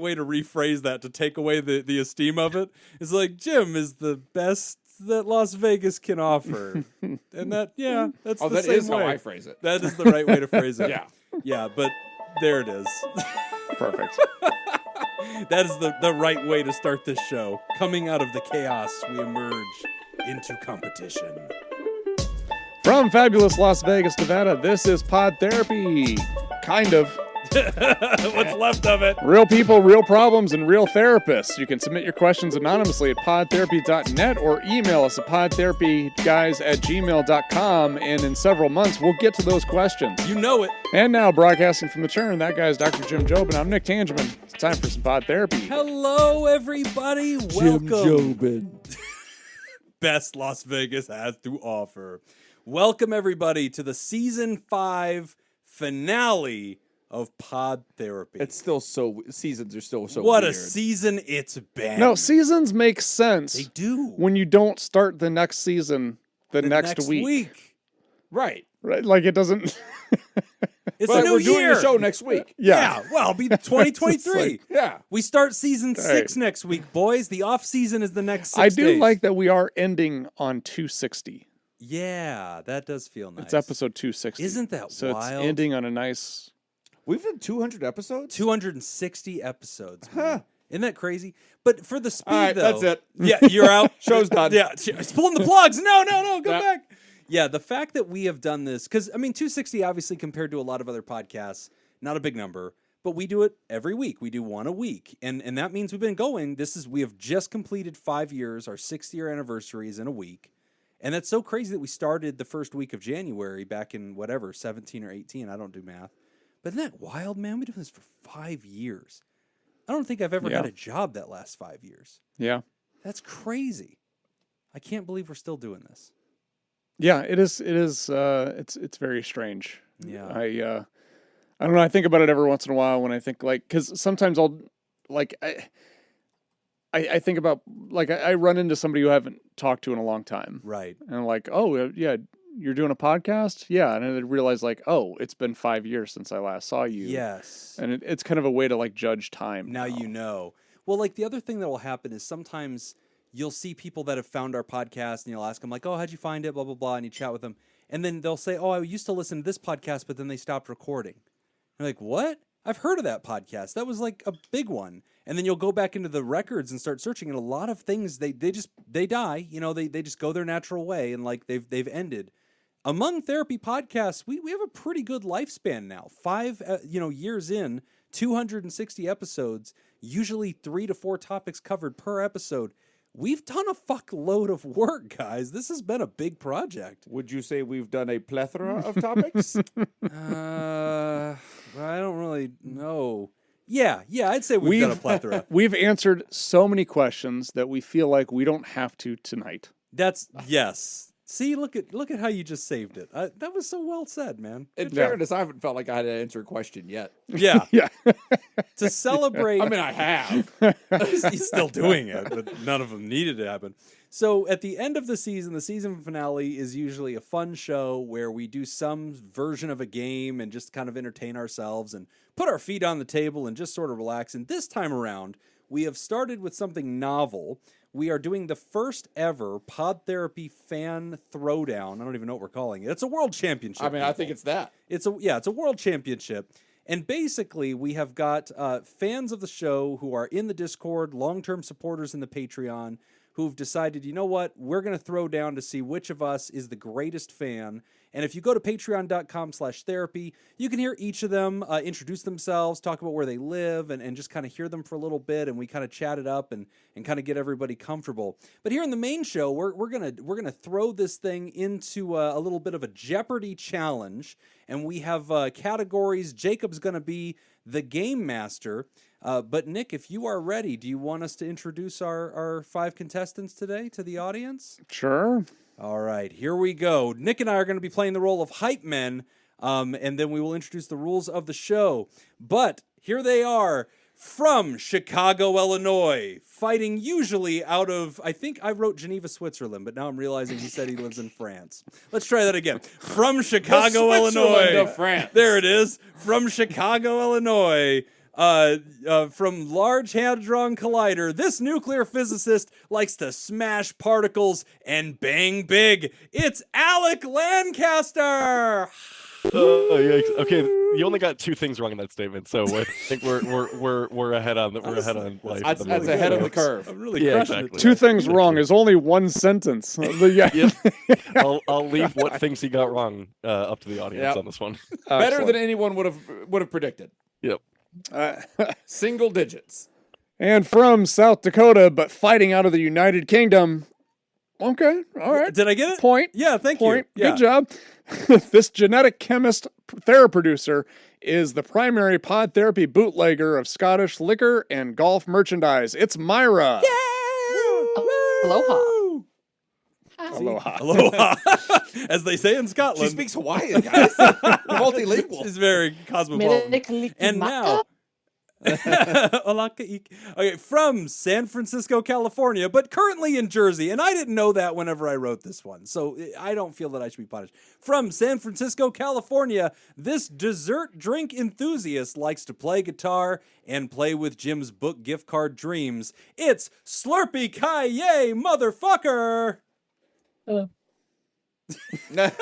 way to rephrase that to take away the esteem of it. It's like, Jim is the best that Las Vegas can offer. And that's the that same is way. how I phrase it. That is the right way to phrase it. Yeah. Yeah, but there it is. Perfect. That is the right way to start this show. Coming out of the chaos, we emerge into competition. From fabulous Las Vegas, Nevada, this is Pod Therapy. Kind of. What's left of it. Real people, real problems, and real therapists. You can submit your questions anonymously at podtherapy.net or email us at podtherapyguys@gmail.com, and in several months, we'll get to those questions. You know it. And now, broadcasting from the Churn, that guy's Dr. Jim Jobin. I'm Nick Tangeman. It's time for some Pod Therapy. Hello, everybody. Welcome. Jim Jobin. Best Las Vegas has to offer. Welcome, everybody, to the Season 5 finale of Pod Therapy. It's still seasons are still so what weird. a season it's been. No, seasons make sense. They do. When you don't start the next season the next week. Right. Right? Like it doesn't... It's But a new we're year. doing the show next week. Yeah, well, it'll be 2023. like, Yeah. We start season 6 Right. next week, boys. The off season is the next 6 I do days. like that we are ending on 260. Yeah, that does feel nice. It's episode 260. Isn't that so wild? it's ending on a nice... We've done 200 episodes? 260 episodes. Man. Huh. Isn't that crazy? But for the speed, All right, though. that's it. Yeah, you're out. Show's done. Yeah, it's pulling the plugs. No, go Yeah. back. Yeah, the fact that we have done this, because, 260 obviously compared to a lot of other podcasts, not a big number, but we do it every week. We do one a week. And that means we've been going. We have just completed 5 years. Our 6th year anniversary is in a week. And that's so crazy that we started the first week of January back in 17 or 18. I don't do math. But isn't that wild, man? We've been doing this for 5 years. I don't think I've ever had a job that lasts 5 years. Yeah. That's crazy. I can't believe we're still doing this. Yeah, it is. It's very strange. Yeah. I don't know. I think about it every once in a while when I think because sometimes I'll I think about I run into somebody who I haven't talked to in a long time. Right. And I'm like, oh yeah, you're doing a podcast? Yeah. And I realize oh, it's been 5 years since I last saw you. Yes. And it's kind of a way to judge time. Now you know. Well, the other thing that will happen is sometimes you'll see people that have found our podcast and you'll ask them oh, how'd you find it? Blah, blah, blah. And you chat with them. And then they'll say, oh, I used to listen to this podcast, but then they stopped recording. You're like, what? I've heard of that podcast. That was a big one. And then you'll go back into the records and start searching, and a lot of things they die. They just go their natural way, and they've ended. Among therapy podcasts, we have a pretty good lifespan now. 5 years in, 260 episodes, usually 3 to 4 topics covered per episode. We've done a fuckload of work, guys. This has been a big project. Would you say we've done a plethora of topics? I don't really know. Yeah, I'd say we've done a plethora. We've answered so many questions that we feel like we don't have to tonight. Yes. See, look at how you just saved it. That was so well said, man. In fairness, I haven't felt like I had to answer a question yet. Yeah. Yeah. To celebrate. I have. He's still doing it, but none of them needed to happen. So at the end of the season finale is usually a fun show where we do some version of a game and just kind of entertain ourselves and put our feet on the table and just sort of relax. And this time around, we have started with something novel. We are doing the first ever Pod Therapy fan throwdown. I don't even know what we're calling it. It's a world championship. I think it's that. It's a world championship. And basically, we have got fans of the show who are in the Discord, long-term supporters in the Patreon, who've decided, you know what, we're going to throw down to see which of us is the greatest fan. And if you go to patreon.com/therapy, you can hear each of them introduce themselves, talk about where they live, and just kind of hear them for a little bit, and we kind of chat it up and kind of get everybody comfortable. But here in the main show, we're gonna throw this thing into a little bit of a Jeopardy challenge, and we have categories. Jacob's gonna be the game master. But Nick, if you are ready, do you want us to introduce our 5 contestants today to the audience? Sure. All right, here we go. Nick and I are going to be playing the role of hype men, and then we will introduce the rules of the show. But here they are from Chicago, Illinois, fighting usually out of, I think I wrote Geneva, Switzerland, but now I'm realizing he said he lives in France. Let's try that again. From Chicago, Illinois. Of France. There it is. From Chicago, Illinois. From Large Hadron Collider, this nuclear physicist likes to smash particles and bang big. It's Alec Lancaster. Yikes. Okay, you only got 2 things wrong in that statement, so I think we're ahead on life. That's ahead of the curve. I'm really Yeah, crushing exactly. it. 2 things wrong is only 1 sentence. Yeah. Yep. I'll leave what things he got wrong up to the audience Yep. on this one. Better than anyone would have predicted. Yep. Single digits. And from South Dakota, but fighting out of the United Kingdom. Okay, all right. Did I get it? Point. Yeah, thank Point. you. Yeah. Good job. This genetic chemist theraproducer is the primary pod therapy bootlegger of Scottish liquor and golf merchandise. It's Myra. Aloha. Aloha. Aloha, as they say in She Scotland. speaks Hawaiian, guys. Multilingual. She's very cosmopolitan. Medically And now, okay, from San Francisco, California, but currently in Jersey, and I didn't know that whenever I wrote this one, so I don't feel that I should be punished. From San Francisco, California, this dessert drink enthusiast likes to play guitar and play with Jim's book gift card dreams. It's Slurpee Kaye, motherfucker! Hello. The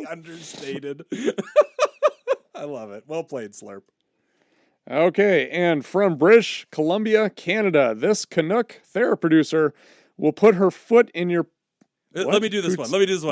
understated. I love it. Well played, Slurp. Okay, and from British Columbia, Canada, this Canuck theraproducer will put her foot in your... Let me do this one.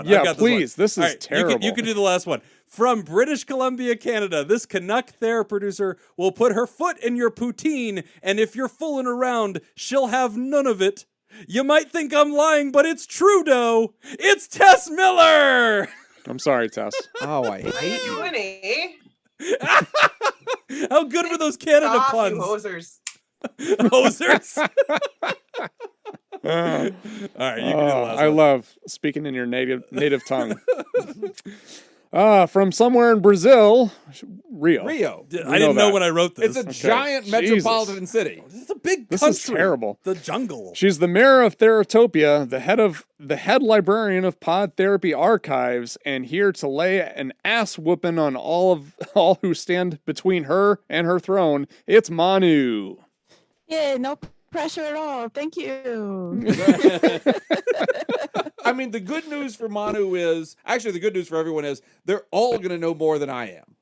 Yeah, I've got please. This is All right, terrible. You can do the last one. From British Columbia, Canada, this Canuck theraproducer will put her foot in your poutine, and if you're fooling around, she'll have none of it. You might think I'm lying, but it's true, though. It's Tess Miller! I'm sorry, Tess. Oh, I hate you. Winnie. How good were those Canada Stop, puns? you hosers. Hosers. All right, you can do the last I one. love speaking in your native tongue. From somewhere in Brazil, Rio. Rio. I didn't know when I wrote this. It's a giant Jesus. metropolitan city. This is a big This country. is terrible. The jungle. She's the mayor of Theratopia, the head librarian of Pod Therapy Archives, and here to lay an ass whooping on all who stand between her and her throne. It's Manu. Yeah, no pressure at all. Thank you. I mean, the good news for Manu is, actually the good news for everyone is, they're all going to know more than I am.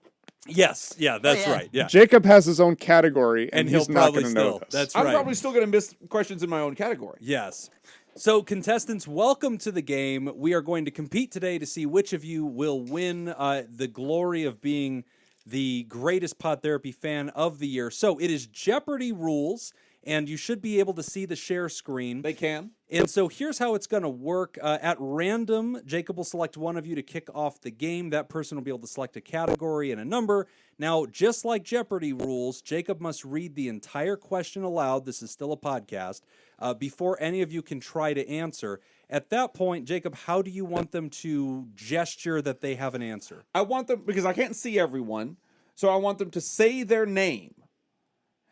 Yes, yeah, that's yeah. right. Yeah. Jacob has his own category, And and he'll he's not probably going to know still. this. That's I'm right. probably still going to miss questions in my own category. Yes. So, contestants, welcome to the game. We are going to compete today to see which of you will win the glory of being the greatest pod therapy fan of the year. So, it is Jeopardy rules, and you should be able to see the share screen. They can. And so here's how it's going to work. At random, Jacob will select one of you to kick off the game. That person will be able to select a category and a number. Now, just like Jeopardy rules, Jacob must read the entire question aloud. This is still a podcast. Before any of you can try to answer. At that point, Jacob, how do you want them to gesture that they have an answer? I want them, because I can't see everyone, so I want them to say their name.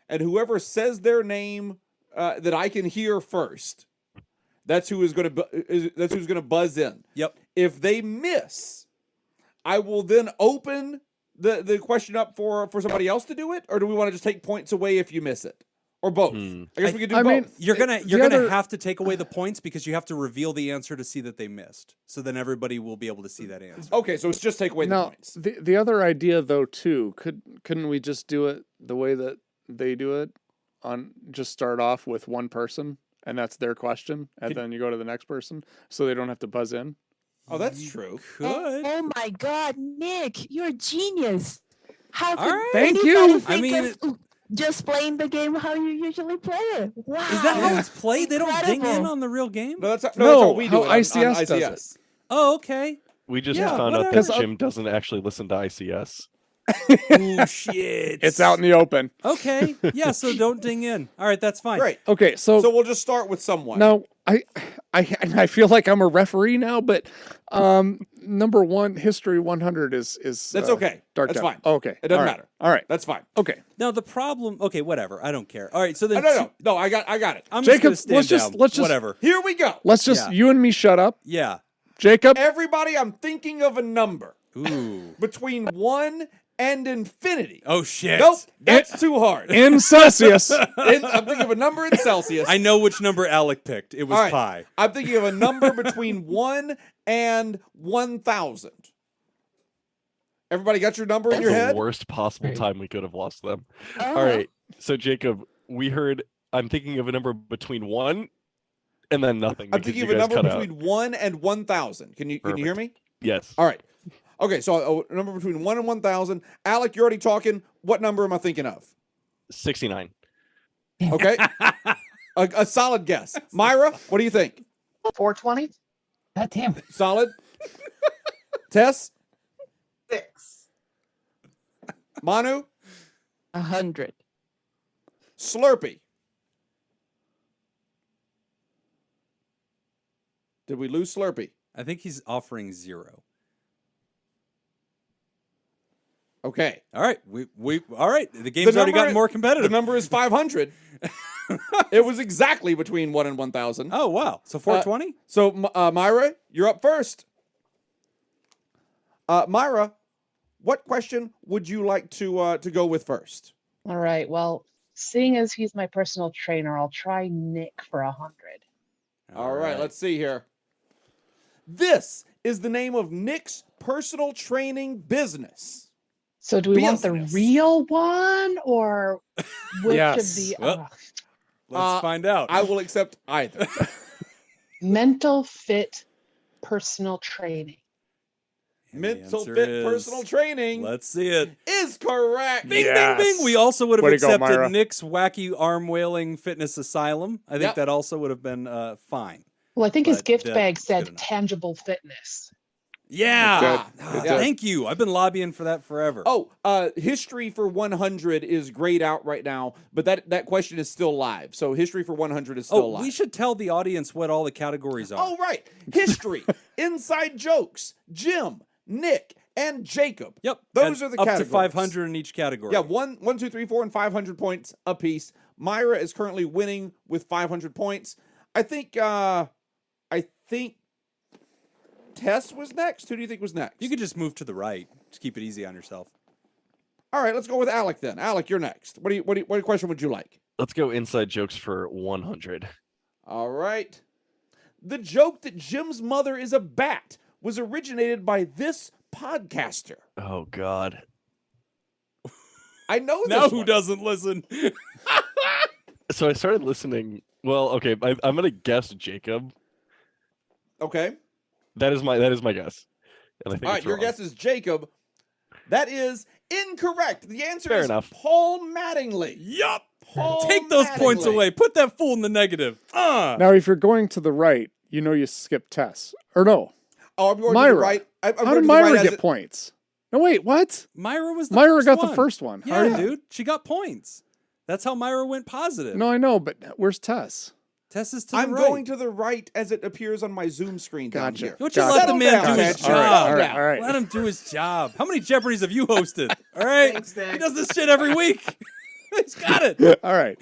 And whoever says their name that I can hear first, that's who is going to buzz in. Yep. If they miss, I will then open the question up for somebody else to do it, or do we want to just take points away if you miss it, or both? I guess we could do I both. mean, You're gonna other- have to take away the points because you have to reveal the answer to see that they missed. So then everybody will be able to see that answer. Okay, so it's just take away the Now, points. the other idea though too, couldn't we just do it the way that they do it? Just start off with one person, and that's their question, and then you go to the next person, so they don't have to buzz in. Oh, that's true. Could. Oh my God, Nick, you're a genius. How All could right. Thank anybody you. think I mean, of just playing the game how you usually play it? Wow. Is that how it's played? They don't ding in Incredible. on the real game? No, that's No, how we do how it on ICS does it. ICS. Oh, okay. We just Yeah, found out whatever. that Jim doesn't actually listen to ICS. Oh shit. It's out in the open. Okay. Yeah, so don't ding in. All right, that's fine. Great. Okay, So we'll just start with someone. now I feel like I'm a referee now, but number one, History 100 is That's okay. Dark That's down. fine. Okay, It doesn't all right. matter. All right, That's fine. okay. Now the problem. Okay, whatever. I don't care. All right, so then No, I got it. I'm Jacob, just gonna let's stand just- down. let's just- whatever. Here we go. Let's just Yeah. you and me shut up, Yeah. Jacob. Everybody, I'm thinking of a number Ooh. between 1 and infinity. Oh shit! Nope, that's too hard. In Celsius. I'm thinking of a number in Celsius. I know which number Alec picked. It was All right. pi. I'm thinking of a number between 1 and 1,000. Everybody got your number in your The head? worst possible Great. time we could have lost them. Oh, All right. So Jacob, we heard. I'm thinking of a number between 1 and then nothing. I'm because thinking you of a guys number cut out. between 1 and 1,000. Can you hear me? Yes. All right. Okay, so a number between 1 and 1,000. Alec, you're already talking. What number am I thinking of? 69. Okay. a solid guess. Myra, what do you think? 420? God damn it. Solid? Tess? 6. Manu? 100. Slurpee? Did we lose Slurpee? I think he's offering 0. Okay. All right, we all right. The game's already gotten more The competitive. number is 500. It was exactly between 1 and 1,000. Oh wow! So 420. So, Myra, you're up first. Myra, what question would you like to go with first? All right. Well, seeing as he's my personal trainer, I'll try Nick for 100. All right, let's see here. This is the name of Nick's personal training business. So do we want the Business. real one or which Yes. of the Well, Let's find out. I will accept either. mental fit personal training? And the Mental answer fit is- personal training Let's see it. is correct. Bing, Yes. bing, bing. We also would have Way to go, accepted Myra. Nick's wacky arm wailing fitness asylum. I think Yep. that also would have been fine. Well, I think his But gift that's bag good said enough. tangible fitness. Yeah. Good. Ah, Good. Thank you. I've been lobbying for that forever. Oh, history for 100 is grayed out right now, but that question is still live. So history for 100 is still live. we should tell the audience what all the categories are. Oh, right. History, inside jokes, Jim, Nick, and Jacob. Yep. Those And are the up categories. to 500 in each category. Yeah, 1, 2, 3, 4, and 500 points apiece. Myra is currently winning with 500 points. I think Tess was next. Who do you think was next? You could just move to the right. Just keep it easy on yourself. All right, let's go with Alec then. Alec, you're next. What question would you like? Let's go inside jokes for 100. All right. The joke that Jim's mother is a bat was originated by this podcaster. Oh God. I know this Now who one. doesn't listen? So I started listening. Well, okay, I'm gonna guess Jacob. Okay. That is my guess. And I think All right, it's your wrong. guess is Jacob. That is incorrect. The answer Fair is enough. Paul Mattingly. Yup. Paul Take those points Mattingly. away. Put that fool in the negative. Now, if you're going to the right, you know you skip Tess. Or no. Oh, I'm going to Myra. the right. I'm How going did to the Myra right as get it- points? No, wait, what? Myra was the Myra first got one. the first one. How Yeah, did- dude. She got points. That's how Myra went positive. No, I know, but where's Tess? Tess is to I'm the right. going to the right as it appears on my Zoom screen down Gotcha. here. Don't you Gotcha. let the Settle man down, do man. his All job. right, all right, all right. Let him do his job. How many Jeopardies have you hosted? All right. Thanks, Nick. He does this shit every week. He's got it. All right.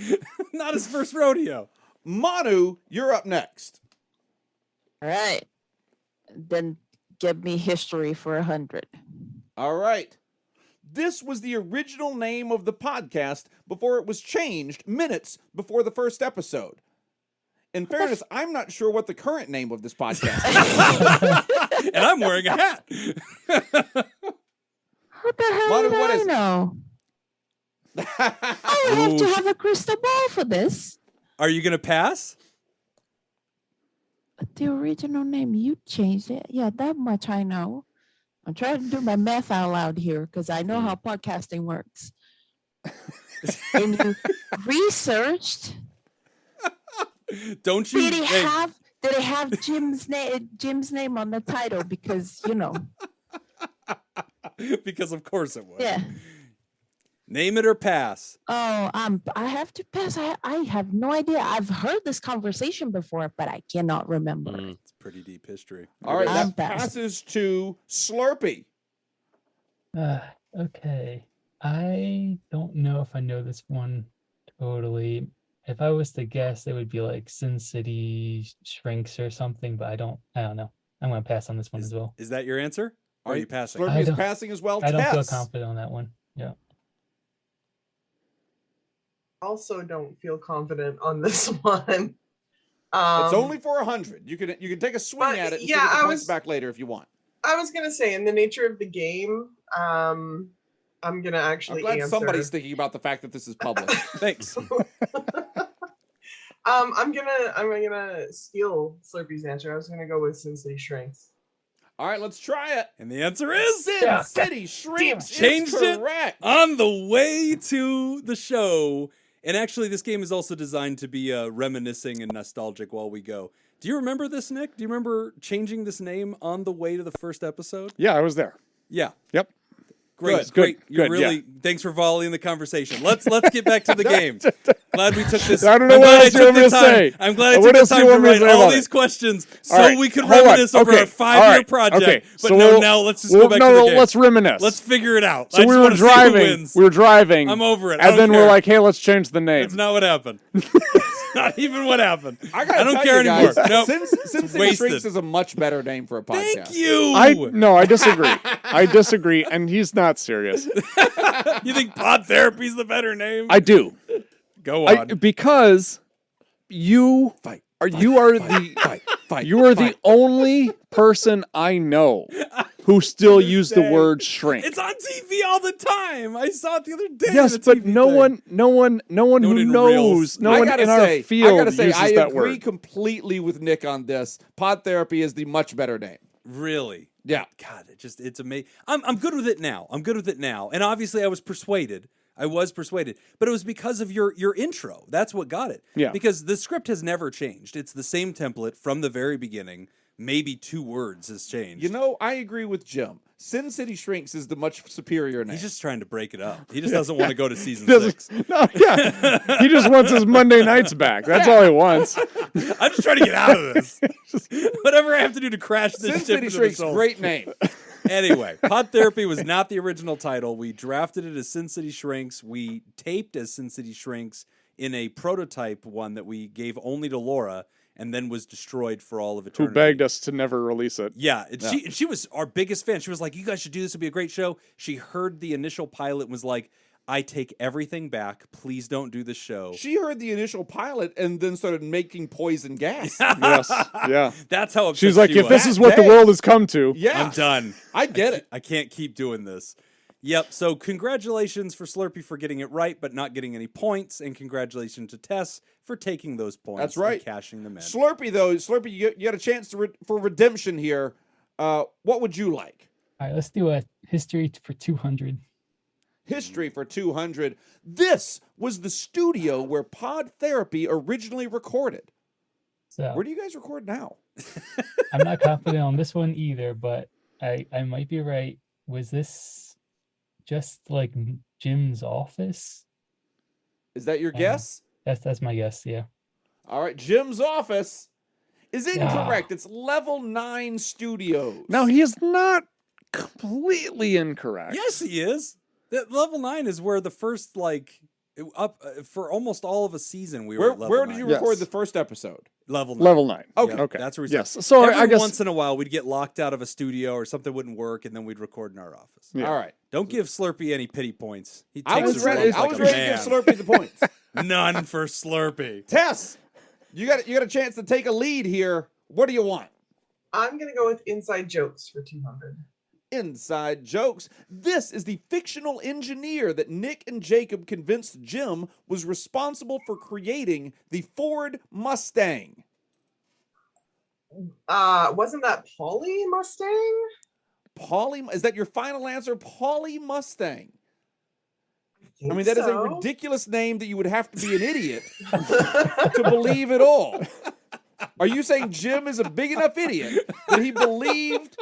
Not his first rodeo. Manu, you're up next. All right. Then give me history for 100. All right. This was the original name of the podcast before it was changed minutes before the first episode. In fairness, I'm not sure what the current name of this podcast is. And I'm wearing a hat. What the hell Manu, do what I is it? know? I would have to Ooh. have a crystal ball for this. Are you going to pass? The original name, you changed it. Yeah, that much I know. I'm trying to do my math out loud here because I know how podcasting works. And you researched. Don't you? Did it Hey, have Jim's name on the title? Because because of course it was. yeah. Name it or pass. Oh, I have to pass. I have no idea. I've heard this conversation before, but I cannot remember. Mm. It's pretty deep history. All right, I'm that passing. passes to Slurpee. Okay. I don't know if I know this one totally. If I was to guess, it would be like Sin City Shrinks or something, but I don't know. I'm gonna pass on this one as well. Is that your answer? Are you passing? Slurpee I is don't- passing as well. I don't feel Tess. confident on that one. Yeah. Also don't feel confident on this one. It's only for 100. You can take a swing but, at it and yeah, see what the I points was- back later if you want. I was gonna say, in the nature of the game, I'm gonna I'm actually glad answer. somebody's thinking about the fact that this is public. Thanks. I'm gonna steal Slurpee's answer. I was gonna go with Sin City Shrinks. All right, let's try it. And the answer is Sin Yeah. City Shrinks is Changed it. correct. on the way to the show. And actually, this game is also designed to be reminiscing and nostalgic while we go. Do you remember this, Nick? Do you remember changing this name on the way to the first episode? Yeah, I was there. Yeah. Yep. Great, Good, great. good, You're good, yeah. really thanks for volleying the conversation. Let's get back to the game. Glad we took this. I don't know I'm what glad else you took want me the to time. say. I'm glad I What took the else do you time to want me to write say all about these it? questions so All right, we could hold on. reminisce over Okay, a 5-year all right, project. okay, But so no, now let's just go back to the game. Let's reminisce. Let's figure it out. So I we just were wanna see who driving. wins. We were driving. I'm over it. I And don't then we're care. like, hey, let's change the name. That's not what happened. Not even what happened. I gotta don't tell care you anymore. guys, Nope. Sin City wasted. Shrinks is a much better name for a podcast. Thank you. I disagree. I disagree, and he's not serious. You think Pod Therapy's the better name? I do. Go on. Because you are the only person I know who still use the word shrink. It's on TV all the time. I saw it the other day. Yes, on a but TV no thing. one who in knows, reals. no I one gotta in say, our field I gotta say, uses I that agree word. completely with Nick on this. Pod Therapy is the much better name. Really? Yeah. God, it's amazing. I'm good with it now. And obviously I was persuaded. But it was because of your intro. That's what got it. Yeah. Because the script has never changed. It's the same template from the very beginning. Maybe 2 words has changed. You know, I agree with Jim. Sin City Shrinks is the much superior name. He's just trying to break it up. He just doesn't want to go to season Doesn't- 6. No, yeah. He just wants his Monday nights back. That's all he wants. I'm just trying to get out of this. Whatever I have to do to crash this Sin ship City into Shrinks, the souls. great name. Anyway, Pod Therapy was not the original title. We drafted it as Sin City Shrinks. We taped as Sin City Shrinks in a prototype one that we gave only to Laura and then was destroyed for all of Who eternity. begged us to never release it. Yeah, and she was our biggest fan. She was like, you guys should do this. It'll be a great show. She heard the initial pilot and was like, I take everything back. Please don't do the show. She heard the initial pilot and then started making poison gas. Yes. Yeah. That's how upset She's like, she if this was. is what the world has come to. Yeah. I'm done. I get it. I can't keep doing this. Yep. So congratulations for Slurpee for getting it right, but not getting any points, and congratulations to Tess for taking those points. That's right. And cashing them in. Slurpee, though, you got a chance for redemption here. What would you like? All right, let's do a history for 200. History for 200. This was the studio where Pod Therapy originally recorded. So Where do you guys record now? I'm not confident on this one either, but I might be right. Was this just like Jim's office? Is that your guess? That's my guess. Yeah. All right, Jim's office is incorrect. It's Level 9 Studios. Now, he is not completely incorrect. Yes, he is. That level 9 is where the first up for almost all of a season we were at level Where 9. did you record Yes. the first episode? Level 9. Level 9. Okay. Okay. That's where we Yes. started. So Every I guess once in a while we'd get locked out of a studio or something wouldn't work, and then we'd record in our office. Yeah. All right. Don't give Slurpee any pity points. He takes I was his ready. lumps I like was a ready man. to give Slurpee the points. None for Slurpee. Tess, you got a chance to take a lead here. What do you want? I'm gonna go with inside jokes for 200. Inside jokes. This is the fictional engineer that Nick and Jacob convinced Jim was responsible for creating the Ford Mustang. Wasn't that Polly Mustang? Is that your final answer? Polly Mustang. I think mean, that is a so. ridiculous name that you would have to be an idiot to believe it all. Are you saying Jim is a big enough idiot that he believed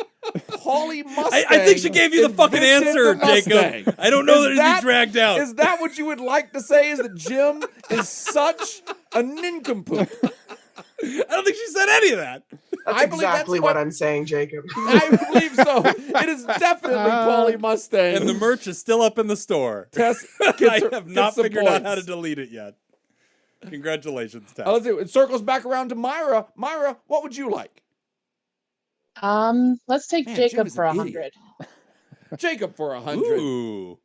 Polly Mustang? I think she gave you the fucking invented answer, the Mustang? Jacob. I don't know Is that it'd be dragged out. Is that what you would like to say? Is that Jim is such a nincompoop? I don't think she said any of that. That's I believe exactly that's what what- I'm saying, Jacob. I believe so. It is definitely Polly Mustang. And the merch is still up in the store. Tess I gets have not some figured out how to points. delete it yet. Congratulations, Tess. Let's see. It circles back around to Myra. Myra, what would you like? Let's take Man, Jim Jacob is for an 100. Jacob for 100. Ooh.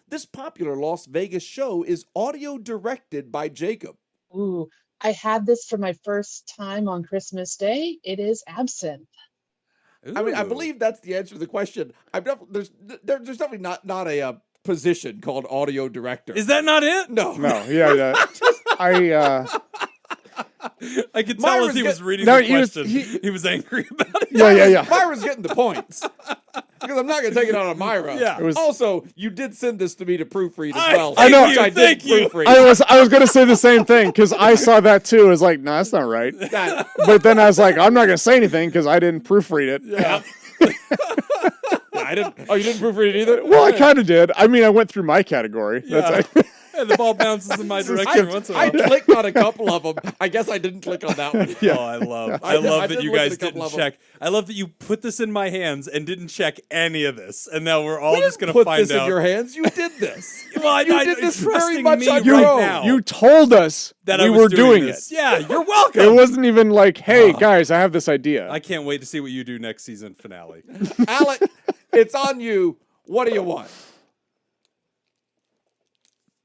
This popular Las Vegas show is audio directed by Jacob. Ooh, I had this for my first time on Christmas Day. It is Absinthe. I mean, I Ooh. believe that's the answer to the question. There's definitely not a position called audio director. Is that not it? No. No, yeah, I could tell Myra's as he was reading No, the he was- question, he- he was angry about it. yeah. Myra's getting the points. Because I'm not going to take it out on Myra. Yeah. It was- Also, you did send this to me to proofread as I- well. I know. Which I Thank did you. proofread. I was gonna say the same thing because I saw that too. I was like, no, that's not right. That- But then I was like, I'm not gonna say anything because I didn't proofread it. Yeah. I didn't. Oh, you didn't proofread it either? Well, I kind of did. I mean, I went through my category. Yeah. That's And the ball bounces in my direction once in a I while. clicked on a couple of them. I guess I didn't click on that one. Yeah. Oh, I love I that did you look at guys a couple didn't of 'em. check. I love that you put this in my hands and didn't check any of this, and now we're all We just didn't gonna put find this out. in your hands. You did this. Well, You did this very trusting much me on your right own. now you told us that we I was were doing this. it. Yeah, you're welcome. It wasn't even like, hey guys, I have this idea. I can't wait to see what you do next season finale. Alec, it's on you. What do you want?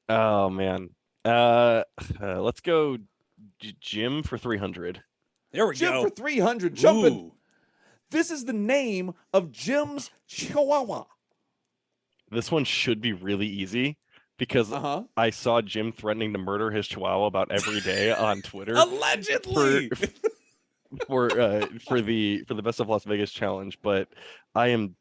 Oh man. Let's go Jim for 300. There we Jim go. for 300. Jumping. Ooh. This is the name of Jim's Chihuahua. This one should be really easy because Uh-huh. I saw Jim threatening to murder his chihuahua about every day on Twitter Allegedly. for the Best of Las Vegas challenge, but I am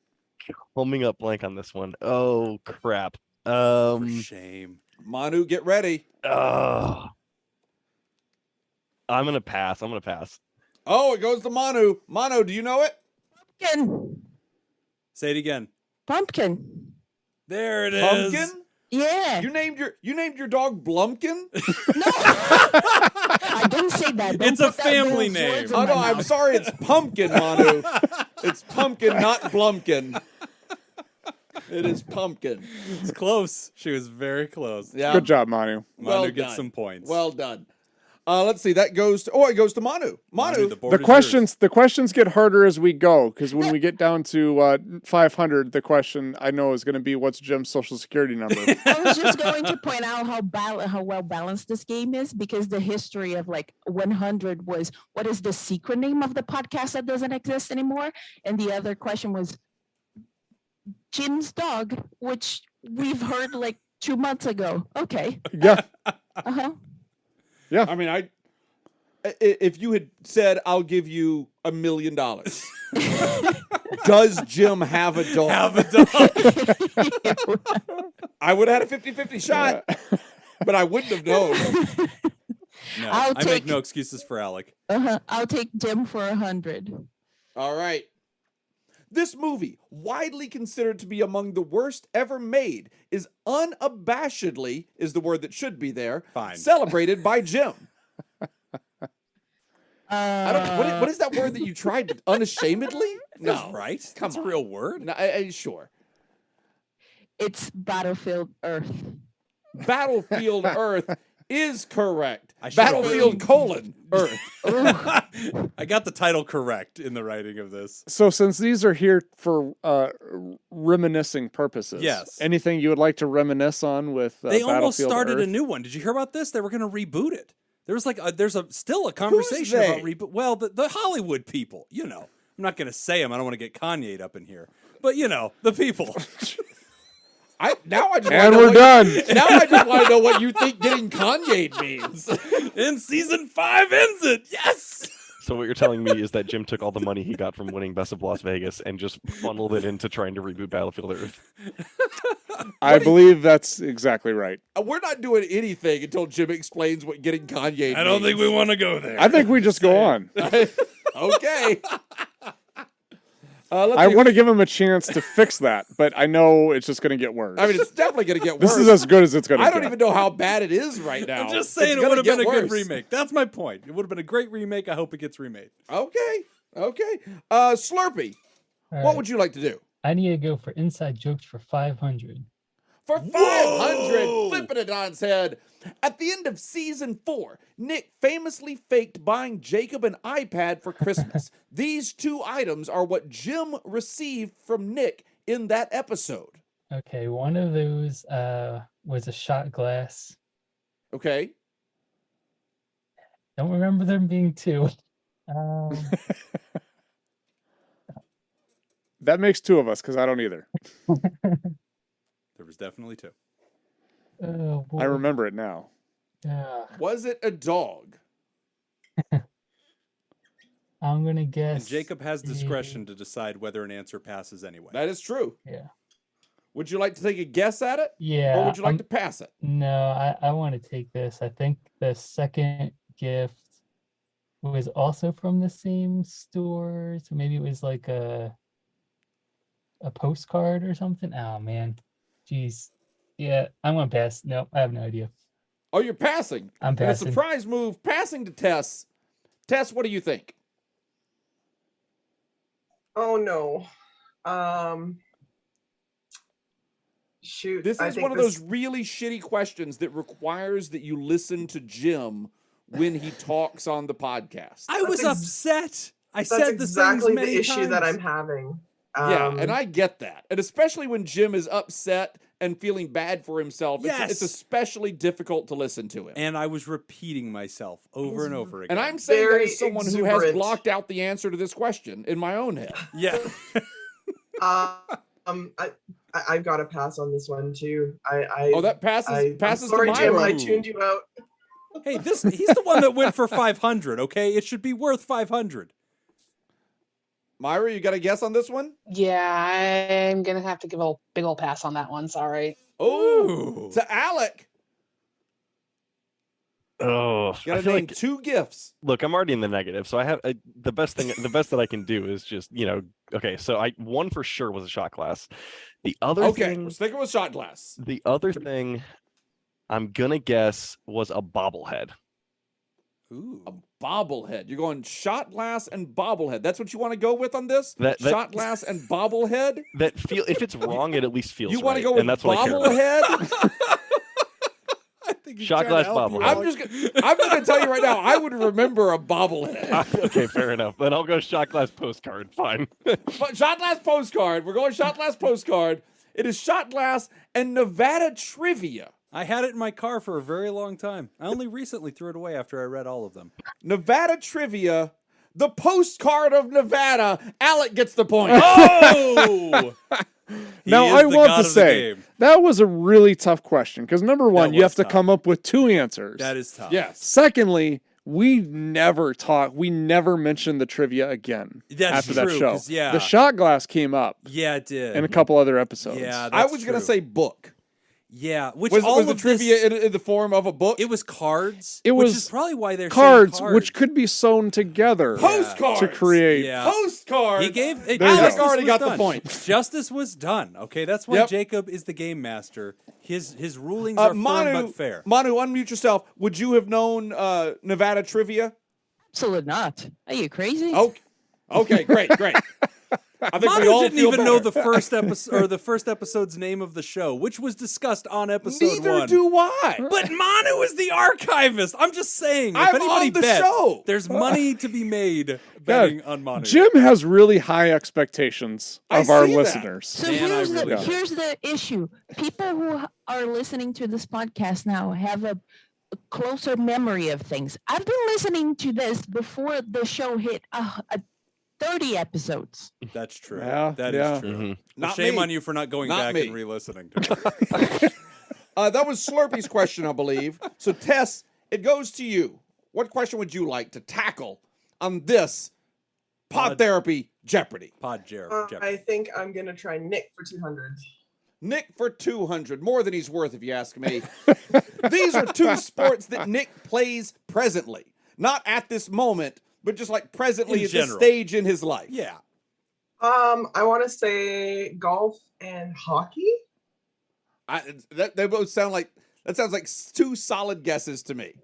coming up blank on this one. Oh crap. For shame. Manu, get ready. I'm gonna pass. Oh, it goes to Manu. Manu, do you know it? Pumpkin. Say it again. Pumpkin. There it is. Pumpkin? Yeah. You named your dog Blumpkin? No. I didn't say that. Don't It's a put that family those name. words in Oh my no, I'm mouth. sorry, it's Pumpkin, Manu. It's Pumpkin, not Blumpkin. It is Pumpkin. It's close. She was very close. Yeah. Good job, Manu. Manu Well gets done. some points. Well done. Let's see. That goes to it goes to Manu. Manu. the board The is questions get harder as we go because when we get down to 500, the question I know is going to be what's Jim's social security number. I was just going to point out how well balanced this game is because the history of like 100 was what is the secret name of the podcast that doesn't exist anymore, and the other question was Jim's dog, which we've heard like 2 months ago. Okay. Yeah. Uh-huh. I mean, if you had said I'll give you $1 million, does Jim have a dog? Have a dog. I would have had a 50-50 shot, but I wouldn't have known. No, I'll I make take- no excuses for Alec. Uh-huh. I'll take Jim for 100. All right. This movie, widely considered to be among the worst ever made, is unabashedly, is the word that should be there, Fine. celebrated by Jim. I don't. Uh, What is that word that you tried? Unashamedly? That's No. right. Come That's a on. real word. No, sure. It's Battlefield Earth. Battlefield Earth is correct. I should have Battlefield : Earth. I got the title correct in the writing of this. So since these are here for reminiscing purposes, Yes. anything you would like to reminisce on with They almost Battlefield started Earth? a new one. Did you hear about this? They were going to reboot it. There was like still a conversation they? about reboot. Well, the Hollywood people, you know. I'm not going to say them. I don't want to get Kanye'd up in here. But you know, the people. Now I just And wanna know we're what done. Now I just want to know what you think getting Kanye means. And season 5 ends it. Yes. So what you're telling me is that Jim took all the money he got from winning Best of Las Vegas and just funneled it into trying to reboot Battlefield Earth. I believe that's exactly right. We're not doing anything until Jim explains what getting Kanye means. I don't think we want to go there. I think we just go on. Okay. Let's I see. want to give him a chance to fix that, but I know it's just going to get worse. I mean, it's definitely going to get worse. this is as good as it's going to I get. don't even know how bad it is right now. I'm just It's saying it gonna would have been a get good worse. remake. That's my point. It would have been a great remake. I hope it gets remade. Okay. Slurpee, All what right. would you like to do? I need to go for inside jokes for 500. For 500, Whoa! flipping it on its head. At the end of season 4, Nick famously faked buying Jacob an iPad for Christmas. These 2 items are what Jim received from Nick in that episode. Okay, one of those was a shot glass. Okay. Don't remember them being 2. Um, That makes 2 of us because I don't either. There was definitely 2. oh boy. I remember it now. Was it a dog? I'm gonna guess. And Jacob has discretion to decide whether an answer passes anyway. That is true. Yeah. Would you like to take a guess at it? Yeah. Or would you like to pass it? No, I want to take this. I think the second gift was also from the same store. So maybe it was like a postcard or something. Oh man. Jeez. Yeah, I'm gonna pass. No, I have no idea. Oh, you're passing. I'm And a passing. surprise move, passing to Tess. Tess, what do you think? Oh no. Shoot. This I is think one of those really shitty questions that requires that you listen to Jim when he talks on the podcast. I was That's upset. I That's said the exactly things many the issue that times. I'm having. Yeah, and I get that. And especially when Jim is upset and feeling bad for himself, Yes. it's especially difficult to listen to him. And I was repeating myself over and over again. And I'm saying that Very as someone who has exuberant. blocked out the answer to this question in my own head. yeah. I've got to pass on this one too. Oh, that passes I'm sorry, to Jim. Myra. I tuned you out. Hey, he's the one that went for 500, okay? It should be worth 500. Myra, you got a guess on this one? Yeah, I'm gonna have to give a big old pass on that one. Sorry. Oh, to Alec. Oh, You I got to feel name like 2 gifts. look, I'm already in the negative, so I have the best that I can do is just okay. So one for sure was a shot glass. The other Okay, thing, we're sticking with shot glass. the other thing, I'm gonna guess was a bobblehead. Ooh. A bobblehead. You're going shot glass and bobblehead. That's what you want to go with on this? That- Shot glass and bobblehead? That feel if it's wrong, it at least feels. You want to right, go with and that's what I care about. bobblehead? I think he's Shot trying to glass help you, bobblehead. I'm Alex. just going to tell you right now, I would remember a bobblehead. Okay, fair enough. Then I'll go shot glass postcard. Fine. But shot glass postcard. We're going shot glass postcard. It is shot glass and Nevada trivia. I had it in my car for a very long time. I only recently threw it away after I read all of them. Nevada trivia. The postcard of Nevada. Alec gets the point. Oh! He Now, is I the want god to of the say, game. that was a really tough question because number one, you was have to tough. come up with 2 answers. That is tough. Yes. Secondly, we never mentioned the trivia again That's after that true, show. 'cause, yeah. The shot glass came up Yeah, it did. in a couple other episodes. Yeah, I that's was going to true. say book. Yeah, which Was all the of trivia this, in the form of a book? it was cards. It which was is probably why they're cards, saying which could be sewn together Postcards. to create. Yeah. Postcards. He gave There you Justice go. Already was got the done. point. Justice was done. Okay, that's why Yep. Jacob is the game master. His rulings are firm but fair. Manu, unmute yourself. Would you have known Nevada trivia? Absolutely not. Are you crazy? Oh, okay, great. I think we Manu all didn't feel even know better. the first episode or the first episode's name of the show, which was discussed on episode Neither 1. do I. But Manu is the archivist. I'm just saying. If I'm anybody on the bets, show. there's money to be made betting on Manu. Jim has really high expectations I of our see that. listeners. So Man, I really do. here's the issue. People who are listening to this podcast now have a closer memory of things. I've been listening to this before the show hit 30 episodes. That's true. Yeah, That is yeah. true. Mhm. Well, Not shame me. on you for not going Not back me. and re-listening to it. That was Slurpy's question, I believe. So, Tess, it goes to you. What question would you like to tackle on this Pod Therapy Jeopardy? Jeopardy. I think I'm gonna try Nick for 200. Nick for 200, more than he's worth if you ask me. These are 2 sports that Nick plays presently. Not at this moment, but just like presently In at this general. stage in his life. Yeah. I want to say golf and hockey. They both sound like, that sounds like 2 solid guesses to me.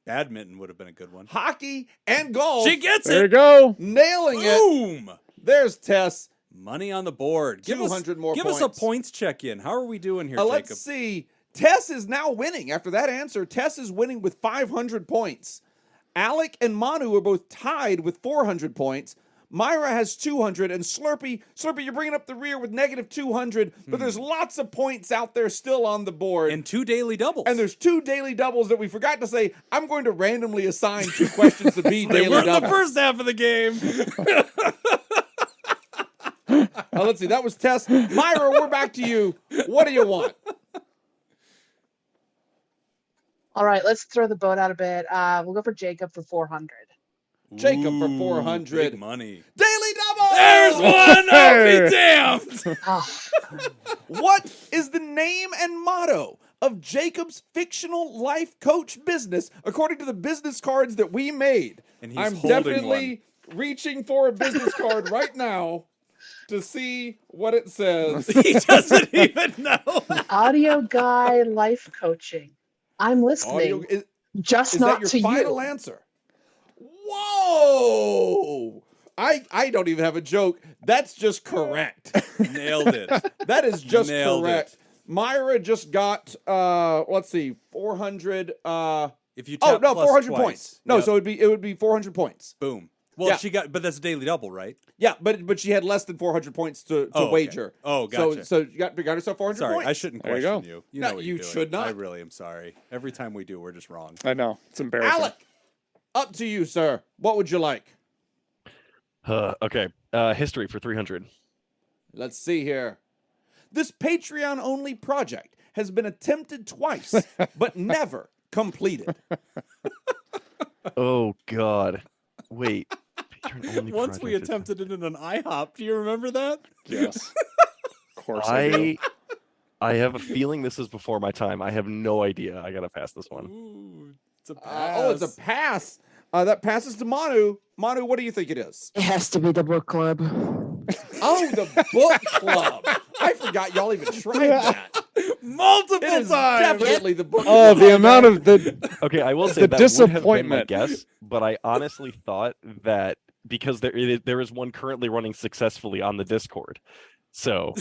Badminton would have been a good one. Hockey and golf. She gets There you it. go. Nailing it. Boom. There's Tess. Money on the board. Give 200 more Give us a points. points check-in. How are we doing here, Let's Jacob? see. Tess is now winning. After that answer, Tess is winning with 500 points. Alec and Manu are both tied with 400 points. Myra has 200, and Slurpee, you're bringing up the rear with negative 200, but there's lots of points out there still on the board. And 2 daily doubles. And there's 2 daily doubles that we forgot to say. I'm going to randomly assign 2 questions to be they daily were in doubles. the first half of the game. Let's see. That was Tess. Myra, we're back to you. What do you want? All right, let's throw the boat out a bit. We'll go for Jacob for 400. Jacob for Ooh, 400. Big money. Daily double! There's one! Oh, be damned! Oh, What is the name and motto of Jacob's fictional life coach business according to the business cards that we made? And he's I'm holding definitely reaching for a business card right now to see what it says. He doesn't even know. audio guy life coaching. I'm listening. Audio, is Just is not that to your final you. answer? Whoa! I don't even have a joke. That's just correct. Nailed it. That is just Nailed correct. it. Myra just got let's see, 400 If you oh tap no, plus 400 twice. points. No, Yep. so it would be 400 points. Boom. Well, Yeah. she got, but that's a daily double, right? Yeah, but she had less than 400 points to Oh, okay. wager. Oh, gotcha. So you got herself 400 Sorry, points. I shouldn't There you question go. you. You No, know what you you're doing. should not. I really am sorry. Every time we do, we're just wrong. I know. It's embarrassing. Alec, up to you, sir. What would you like? Okay. History for 300. Let's see here. This Patreon-only project has been attempted twice, but never completed. Oh God. Wait. Patreon-only Once we project is- attempted it in an IHOP. Do you remember that? Yes. Of course I do. I have a feeling this is before my time. I have no idea. I gotta pass this one. Ooh, it's a pass. Oh, it's a pass. That passes to Manu. Manu, what do you think it is? It has to be the book club. Oh, the book club. I forgot y'all even tried that. Multiple It is times. definitely the book Oh, club. the amount of the Okay, I will say The that would have been my disappointment. guess, but I honestly thought that because there is one currently running successfully on the Discord, so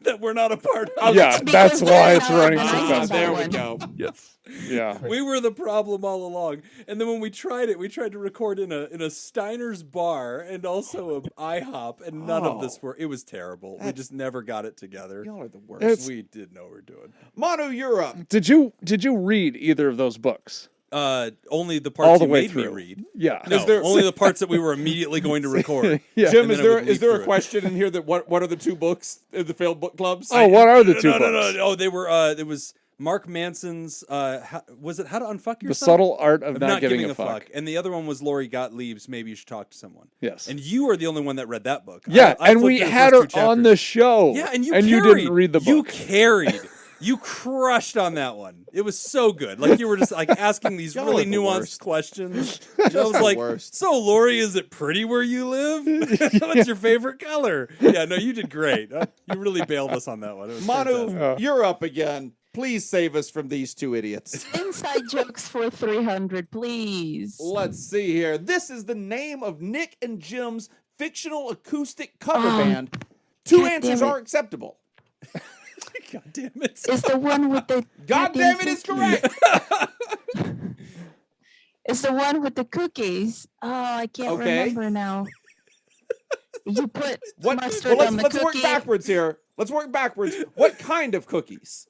That we're not a part of. yeah, Because that's they're why it's not running organized successful. There we one. go. yes. Yeah. We were the problem all along. And then when we tried to record in a Steiner's bar and also a IHOP, and none of this were. It was terrible. We That's- just never got it together. Y'all are the worst. It's- We did know what we're doing. Manu, you're up. Did you read either of those books? Only the parts All the you way made me through. read. Yeah. No, there- only the parts that we were immediately going to record. Yeah. Jim, And is then I there would leaf is there a through it. question in here that what are the 2 books in the failed book clubs? Oh, what are the 2 no, books? no. Oh, they were. It was Mark Manson's. Was it How to Unfuck Yourself? The Subtle Art of Of Not Giving a Fuck. And the other one was Lori Gottlieb's Maybe You Should Talk to Someone. Yes. And you are the only one that read that book. Yeah, I and we flipped through the had her first 2 on the chapters. show. Yeah, and you didn't read the book. You carried. You crushed on that one. It was so good. Like you were just like asking these Y'all really are the nuanced worst. questions. And I was the like, worst. "So, Lori, is it pretty where you live? What's your favorite color?" Yeah, no, you did great. You really bailed us on that one. It was Manu, fantastic. you're up again. Please save us from these 2 idiots. Inside jokes for 300, please. Let's see here. This is the name of Nick and Jim's fictional acoustic cover Oh, band. 2 God answers damn it. are acceptable. God damn it! It's the one with the. God damn it is cookies. correct. It's the one with the cookies. Oh, I can't Okay. remember now. You put What? mustard Well, on the let's work cookie. backwards here. Let's work backwards. What kind of cookies?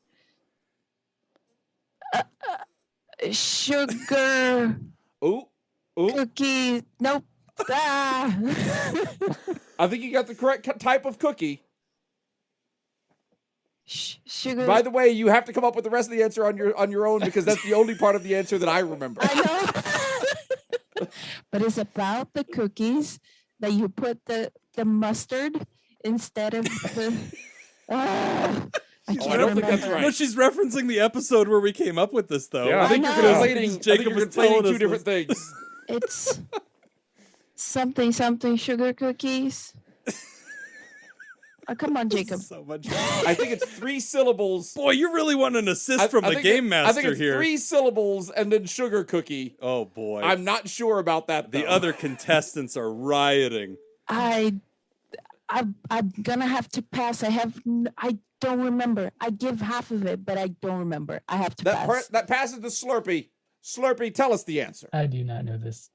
Sugar Ooh, ooh. cookie. Nope. Ah. I think you got the correct type of cookie. Sugar. By the way, you have to come up with the rest of the answer on your own because that's the only part of the answer that I remember. I know. But it's about the cookies that you put the mustard instead of the. I can't I don't think that's remember. right. No, she's referencing the episode where we came up with this, though. Yeah. I think you're I know. conflating. I think Jacob you're was conflating telling 2 us different things. It's something sugar cookies. Oh, come on, Jacob. So much. I think it's 3 syllables. Boy, you really want an assist I- from I the think game I master think it's here. 3 syllables and then sugar cookie. Oh boy, I'm not sure about that. the though. other contestants are rioting. I'm gonna have to pass. I don't remember. I give half of it, but I don't remember. I have to pass. That passes to Slurpee. Slurpee, tell us the answer. I do not know this.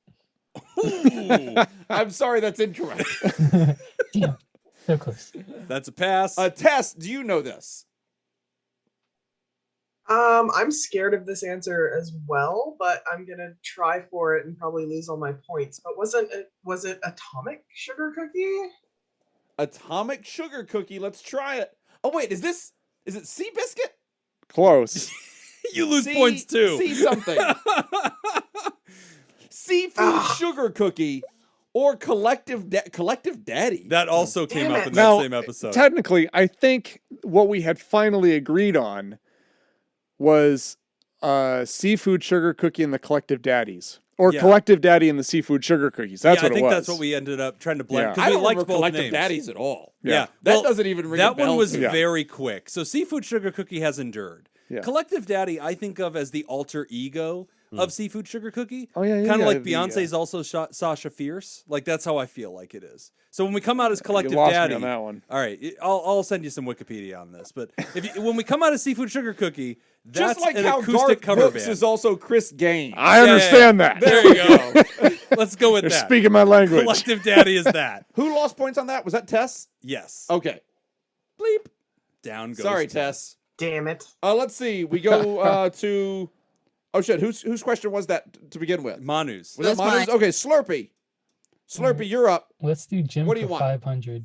Ooh, I'm sorry, that's incorrect. Damn, so close. That's a pass. Tess, do you know this? I'm scared of this answer as well, but I'm gonna try for it and probably lose all my points. But was it Atomic Sugar Cookie? Atomic Sugar Cookie. Let's try it. Oh wait, is it Seabiscuit? Close. You lose points too. See something. Seafood Sugar Cookie or Collective Daddy. That also came Damn up it. in that Now, same episode. technically, I think what we had finally agreed on was seafood sugar cookie and the Collective Daddies. Or Yeah. Collective Daddy and the seafood sugar cookies. That's what I it think was. that's what we ended up trying to blend. Yeah. Because I we don't liked remember both Collective names. Daddies at all. Yeah. That Well, doesn't even ring a that bell one was to me. Yeah. very quick. So Seafood Sugar Cookie has endured. Yeah. Collective Daddy, I think of as the alter ego of Seafood Sugar Cookie. Oh, yeah, yeah. Kind of yeah, like the, Beyonce's also Sasha Fierce. Like, that's how I feel like it is. So when we come out as You Collective lost Daddy, me on that one. all right, I'll send you some Wikipedia on this. But when we come out as Seafood Sugar Cookie, that's Just like an how acoustic Garth cover Brooks band. is also Chris Gaines. I understand that. There you go. Let's go with You're that. speaking my language. Collective Daddy is that. Who lost points on that? Was that Tess? Yes. Okay. Bleep. Down goes. Sorry, Tess. Tess. Damn it. Let's see. We go to. Oh shit! Whose question was that to begin with? Manu's. Was that That's Manu's? mine. Okay, Slurpee. Slurpee, you're up. Let's do Jim What do for you want? 500.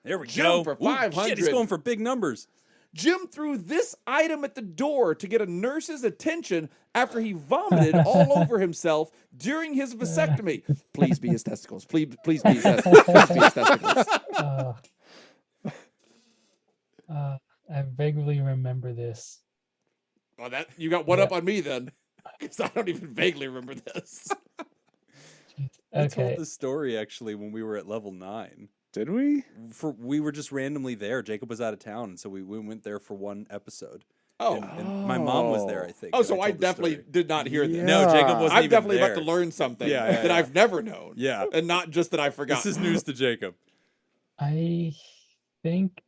There we Jim go. for Ooh, shit, 500. he's going for big numbers. Jim threw this item at the door to get a nurse's attention after he vomited all over himself during his vasectomy. Please be his testicles. Please be his testicles. Please be his testicles. I vaguely remember this. Well, you got one up on me then, because I don't even vaguely remember this. I told Okay. this story actually when we were at level 9. Did we? We were just randomly there. Jacob was out of town, and so we went there for one episode. Oh, And my mom was there, I think. oh, and so I told the definitely story. did not hear this. Yeah. No, Jacob wasn't I'm even definitely there. about to learn something Yeah, yeah, that yeah. I've never known. Yeah. And not just that I forgot. This is news to Jacob. I think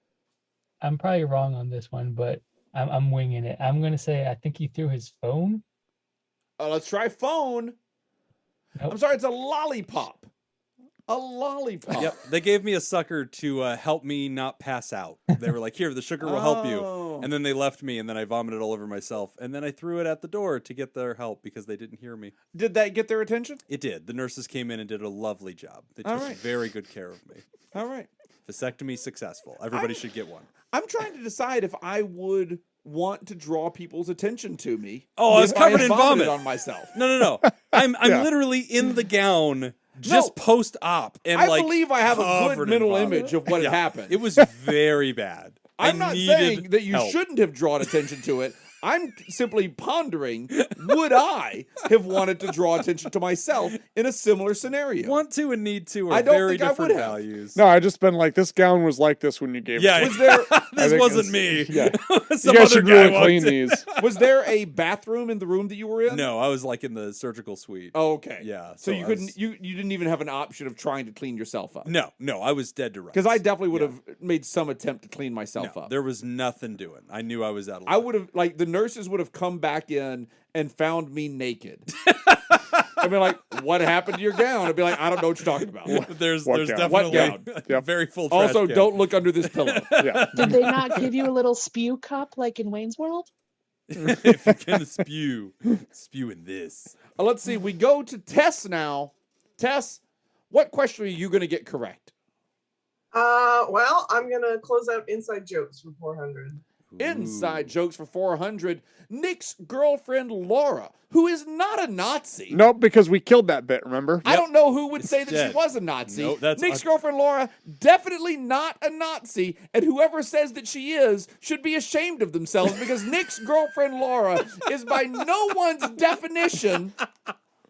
I'm probably wrong on this one, but I'm winging it. I'm gonna say I think he threw his phone. Let's try phone. Nope. I'm sorry, it's a lollipop. A lollipop. Yep. They gave me a sucker to help me not pass out. They were like, here, the sugar will help you. Oh. And then they left me, and then I vomited all over myself. And then I threw it at the door to get their help because they didn't hear me. Did that get their attention? It did. The nurses came in and did a lovely job. They All took right. very good care of me. All right. Vasectomy successful. Everybody should get one. I'm trying to decide if I would want to draw people's attention to me. Oh, I was if covered had in vomited vomit. on myself. No. I'm Yeah. literally in the gown just post-op. And I like, believe I have a covered good in mental vomit. image of what Yeah. had happened. It was very bad. I'm I not needed saying that you help. shouldn't have drawn attention to it. I'm simply pondering, would I have wanted to draw attention to myself in a similar scenario? Want to and need to are I don't very think I different would have. values. No, I just been like, this gown was like this when you gave Yeah, it. Was there I this think wasn't it's- me. Yeah. Some You guys other should guy really walked clean in. these. Was there a bathroom in the room that you were in? No, I was like in the surgical suite. Oh, okay. Yeah. So you I couldn't. was- You didn't even have an option of trying to clean yourself up. No, I was dead to rights. Because I definitely would Yeah. have made some attempt to clean myself No, up. there was nothing doing. I knew I was out of I luck. would have, like, the nurses would have come back in and found me naked. I'd be like, "What happened to your gown?" I'd be like, "I don't know what you're talking about." There's What gown? What definitely gown? a Yep. very full trash Also, can. don't look under this pillow. Yeah. Did they not give you a little spew cup like in Wayne's World? If you can spew in this. Let's see. We go to Tess now. Tess, what question are you going to get correct? Well, I'm gonna close out inside jokes for 400. Inside jokes for 400. Nick's girlfriend Laura, who is not a Nazi. Nope, because we killed that bit, remember? I don't know who would say that dead. she was a Nazi. No, that's Nick's girlfriend Laura, definitely not a Nazi, and whoever says that she is should be ashamed of themselves because Nick's girlfriend Laura is by no one's definition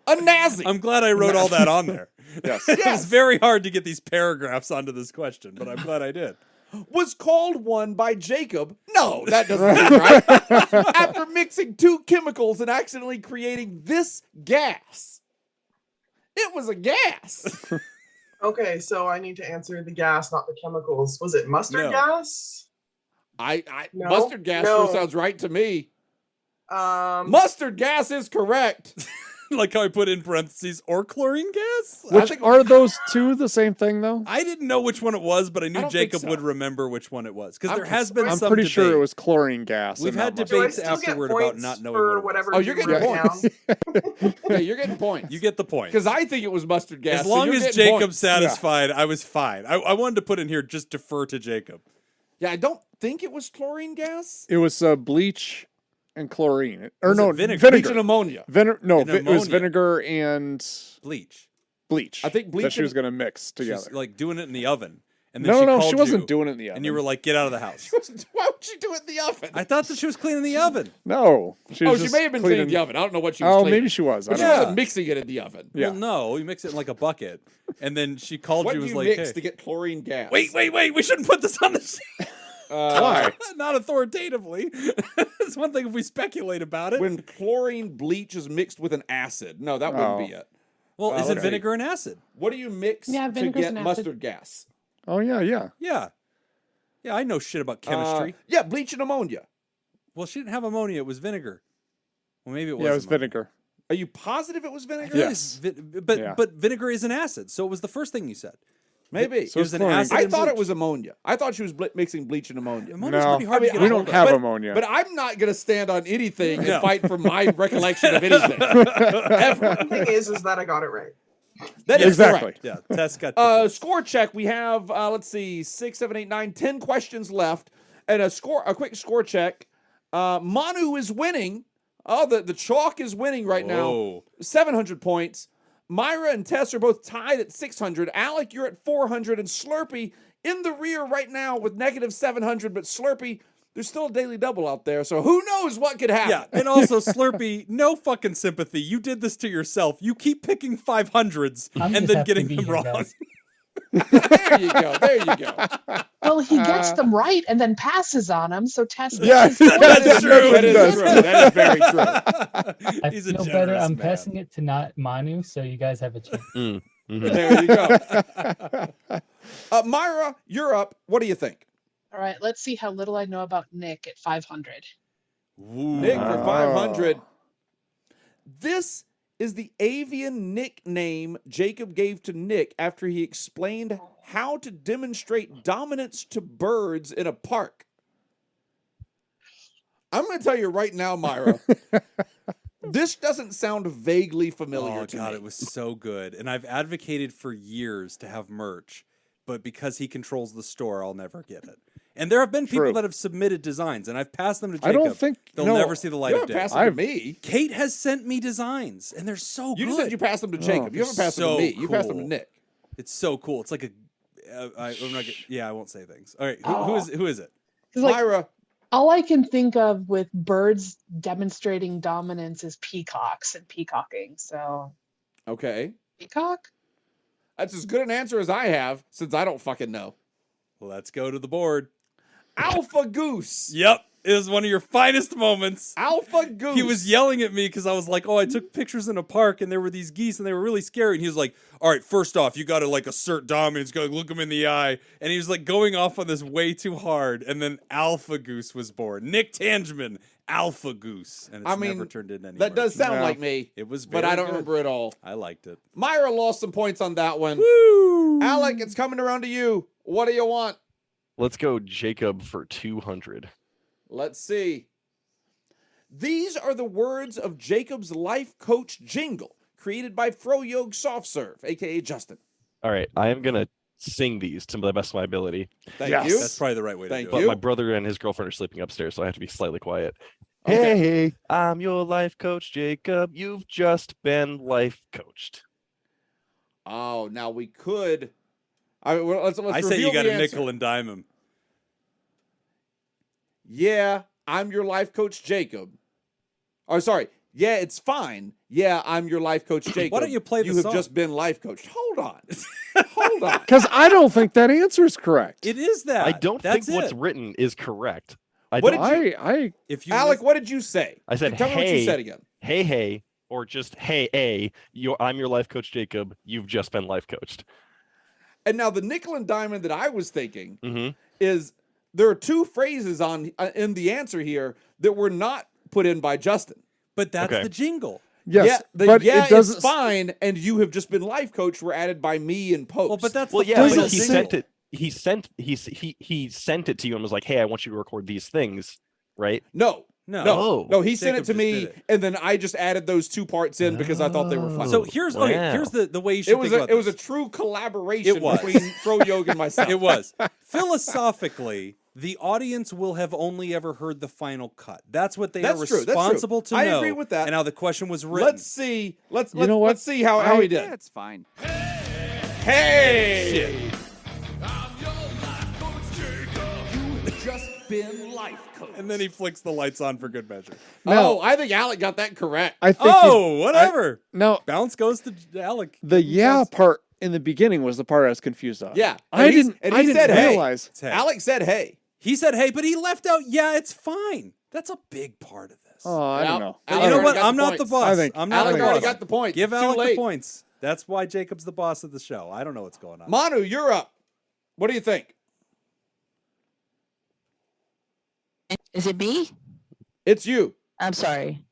a Nazi. I'm glad I wrote all that on there. Yes. It was very hard to get these paragraphs onto this question, but I'm glad I did. Was called one by Jacob. No, that doesn't seem right. After mixing two chemicals and accidentally creating this gas. It was a gas. Okay, so I need to answer the gas, not the chemicals. Was it mustard No. gas? No, Mustard gas no. sure sounds right to me. Mustard gas is correct. Like how I put in parentheses, or chlorine gas? Which are those two the same thing though? I didn't know which one it was, but I knew don't think Jacob so. would remember which one it was. Because I'm there has been I'm some pretty sure it debate. was chlorine gas. We've and had not debates Do I still get afterward about points not knowing for what it was. whatever Oh, you're you getting wrote points. down. Yeah, you're getting points. You get the point. Because I think it was mustard gas. As so long you're as getting Jacob's points. satisfied, I was fine. I wanted to put in here, just defer to Jacob. Yeah, I don't think it was chlorine gas. It was bleach and chlorine. Or Was it no, vinegar? Bleach and ammonia. No, And it was ammonia. vinegar and Bleach. bleach. I think that bleach she was and- going to mix She's together. like doing it in the oven. And then No, she no, called she wasn't you, doing it in the oven. and you were like, get out of the house. Why would she do it in the oven? I thought that she was cleaning the oven. No, she was She just may have been cleaning the oven. I don't know what she was Oh, cleaning. maybe she was. I But she don't know. wasn't mixing it in the oven. Yeah. Well, no, you mix it in like a bucket. And then she called What you do and you was like, mix hey. to get chlorine gas? Wait, we shouldn't put this on the show. Why? Not authoritatively. It's one thing if we speculate about it. When chlorine bleach is mixed with an acid. No, that wouldn't be it. Well, is it okay. vinegar and acid? What do you mix Yeah, to vinegar's get an acid. mustard gas? Oh yeah. Yeah. Yeah, I know shit about chemistry. Yeah, bleach and ammonia. Well, she didn't have ammonia. It was vinegar. Well, maybe it was. Yeah, it was ammonia. vinegar. Are you positive it was I vinegar? feel like Yes. it's but Yeah. but vinegar is an acid, so it was the first thing you said. Maybe. So It was an chlorine. acid. I and thought it bleach. was ammonia. I thought she was mixing bleach and ammonia. Ammonia's No. pretty hard I mean, to get We a don't hold of. have but- ammonia. But I'm not going to stand on anything No. and fight for my recollection of anything. The thing is that I got it right. That is Exactly. correct. Yeah, Tess got the point. Score check. We have let's see, 6, 7, 8, 9, 10 questions left, and a quick score check. Manu is winning. Oh, the chalk is winning right now. Whoa. 700 points. Myra and Tess are both tied at 600. Alec, you're at 400, and Slurpee in the rear right now with negative 700. But Slurpee, there's still a daily double out there, so who knows what could happen? Yeah, and also Slurpee, no fucking sympathy. You did this to yourself. You keep picking 500s I'm and just then happy to getting be them here, wrong. guys. There you go. There you go. Well, he gets them right and then passes on them. So Tess Yeah, gets his point. That's true. That is Does. true. That is very true. I He's a feel better. generous I'm man. passing it to not Manu, so you guys have a chance. Mhm. There you go. Myra, you're up. What do you think? All right, let's see how little I know about Nick at 500. Ooh. Nick for Oh. 500. This is the avian nickname Jacob gave to Nick after he explained how to demonstrate dominance to birds in a park. I'm going to tell you right now, Myra, this doesn't sound vaguely familiar Oh to god, me. it was so good. And I've advocated for years to have merch, but because he controls the store, I'll never get it. And there have been people True. that have submitted designs, and I've passed them to I Jacob. don't think They'll no. never see the light You of haven't day. passed them to I've- me. Kate has sent me designs, and they're so You good. just said you passed them to Jacob. You haven't passed them So to me. You passed them to cool. Nick. It's so cool. It's like a. I'm not. Yeah, I won't say things. All right, who is it? 'Cause, like, Myra, all I can think of with birds demonstrating dominance is peacocks and peacocking. So okay. peacock? That's as good an answer as I have since I don't fucking know. Let's go to the board. Alpha Goose. Yep, it was one of your finest moments. Alpha Goose. He was yelling at me because I was like, "Oh, I took pictures in a park and there were these geese and they were really scary." And he was like, "All right, first off, you got to like assert dominance, go look him in the eye." And he was like going off on this way too hard. And then Alpha Goose was born. Nick Tangeman, Alpha Goose, and it's I mean, never turned into any. That does merch. sound Yeah. like me, It was, but very I don't good. remember it all. I liked it. Myra lost some points on that one. Woo! Alec, it's coming around to you. What do you want? Let's go Jacob for 200. Let's see. These are the words of Jacob's life coach jingle, created by Froyog Softserve, aka Justin. All right, I am gonna sing these to the best of my ability, Thank Yes. you. That's probably the right way Thank to but do you. it. my brother and his girlfriend are sleeping upstairs, so I have to be slightly quiet. Okay. Hey, I'm your life coach, Jacob. You've just been life coached. Oh, now we could. Let's I say reveal you got the to answer. nickel and dime him. Yeah, I'm your life coach, Jacob. Oh, sorry. Yeah, it's fine. Yeah, I'm your life coach, Jacob. don't you play the You have song? just been life coached. Hold on. Hold on. Because I don't think that answer is correct. It is that. I don't That's think what's it. written is correct. I What don't, did I If you Alec, lis- what did you say? I said, Tell me what you hey. said again. hey, or just hey, I'm your life coach, Jacob. You've just been life coached. And now the nickel and diamond that I was thinking Mm-hmm. is there are two phrases in the answer here that were not put in by Justin. But that's Okay. the jingle. Yes, yeah, but yeah, it doesn't. it's fine, and you have just been life coach were added by me in post. Well, but that's Well, the yeah, point doesn't but of the he say- jingle. sent it. He sent it to you and was like, "Hey, I want you to record these things," right? no. No. Oh. No, he sent it Jacob to just me, did it. and then I just added those 2 parts in because I thought they were funny. So here's okay. Wow. Here's the way you should it was think about it was a this. true collaboration It was. between Fro Yoga and myself. It was. Philosophically, the audience will have only ever heard the final cut. That's what they That's are true, that's true. responsible to I know. agree with that. And how the question was written. Let's see. Let's You know what? let's see how he did. That's fine. Hey! Just been life coach. And then he flicks the lights on for good measure. No. Oh, I think Alec got that correct. I think. Oh, whatever. No, Bounce goes to Alec. the yeah part in the beginning was the part I was confused on. Yeah, I and he's- didn't. and I he didn't said, "Hey." realize. It's hey. Alec said, "Hey." He said, "Hey," but he left out. Yeah, it's fine. That's a big part of this. Oh, I don't know. But Alec you know already what? got I'm the not the points. boss. I think I'm not Alec the already boss. got the points. Give It's too Alec the late. points. That's why Jacob's the boss of the show. I don't know what's going on. Manu, you're up. What do you think? Is it me? It's you. I'm sorry.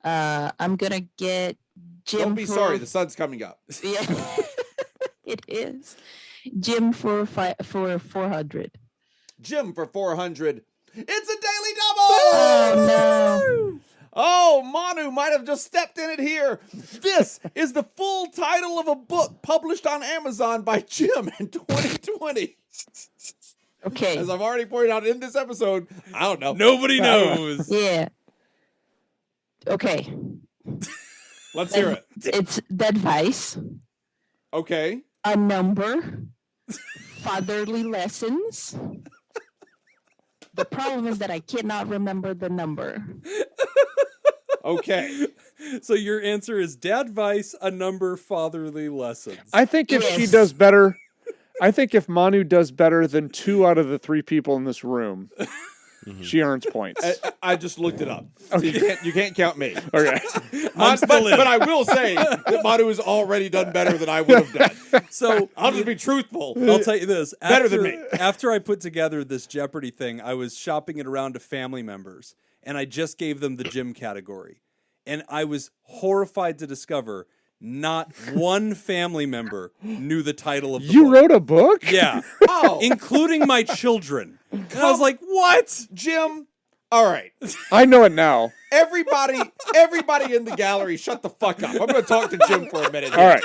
I'm gonna get Jim. Don't be for- sorry. The sun's coming up. Yeah, it is. Jim for 400. Jim for 400. It's a daily double. Oh no! Oh, Manu might have just stepped in it here. This is the full title of a book published on Amazon by Jim in 2020. Okay. As I've already pointed out in this episode, I don't know. Nobody knows. Yeah. Okay. Let's hear it. It's the advice, Okay. a number, fatherly lessons. The problem is that I cannot remember the number. Okay. So your answer is dad vice, a number, fatherly lessons. I think if she Yes. does better, I think if Manu does better than 2 out of the 3 people in this room, she earns points. I just looked it up. So you can't count me. Okay. But I will say that Manu has already done better than I would have done. So I'll just be truthful. I'll tell you this. Better than me. After I put together this Jeopardy thing, I was shopping it around to family members, and I just gave them the gym category. And I was horrified to discover not one family member knew the title of the You book. wrote a book? Yeah. Oh, Including my children. And I was like, what? Jim. All right. I know it now. Everybody in the gallery, shut the fuck up. I'm going to talk to Jim for a minute. All right.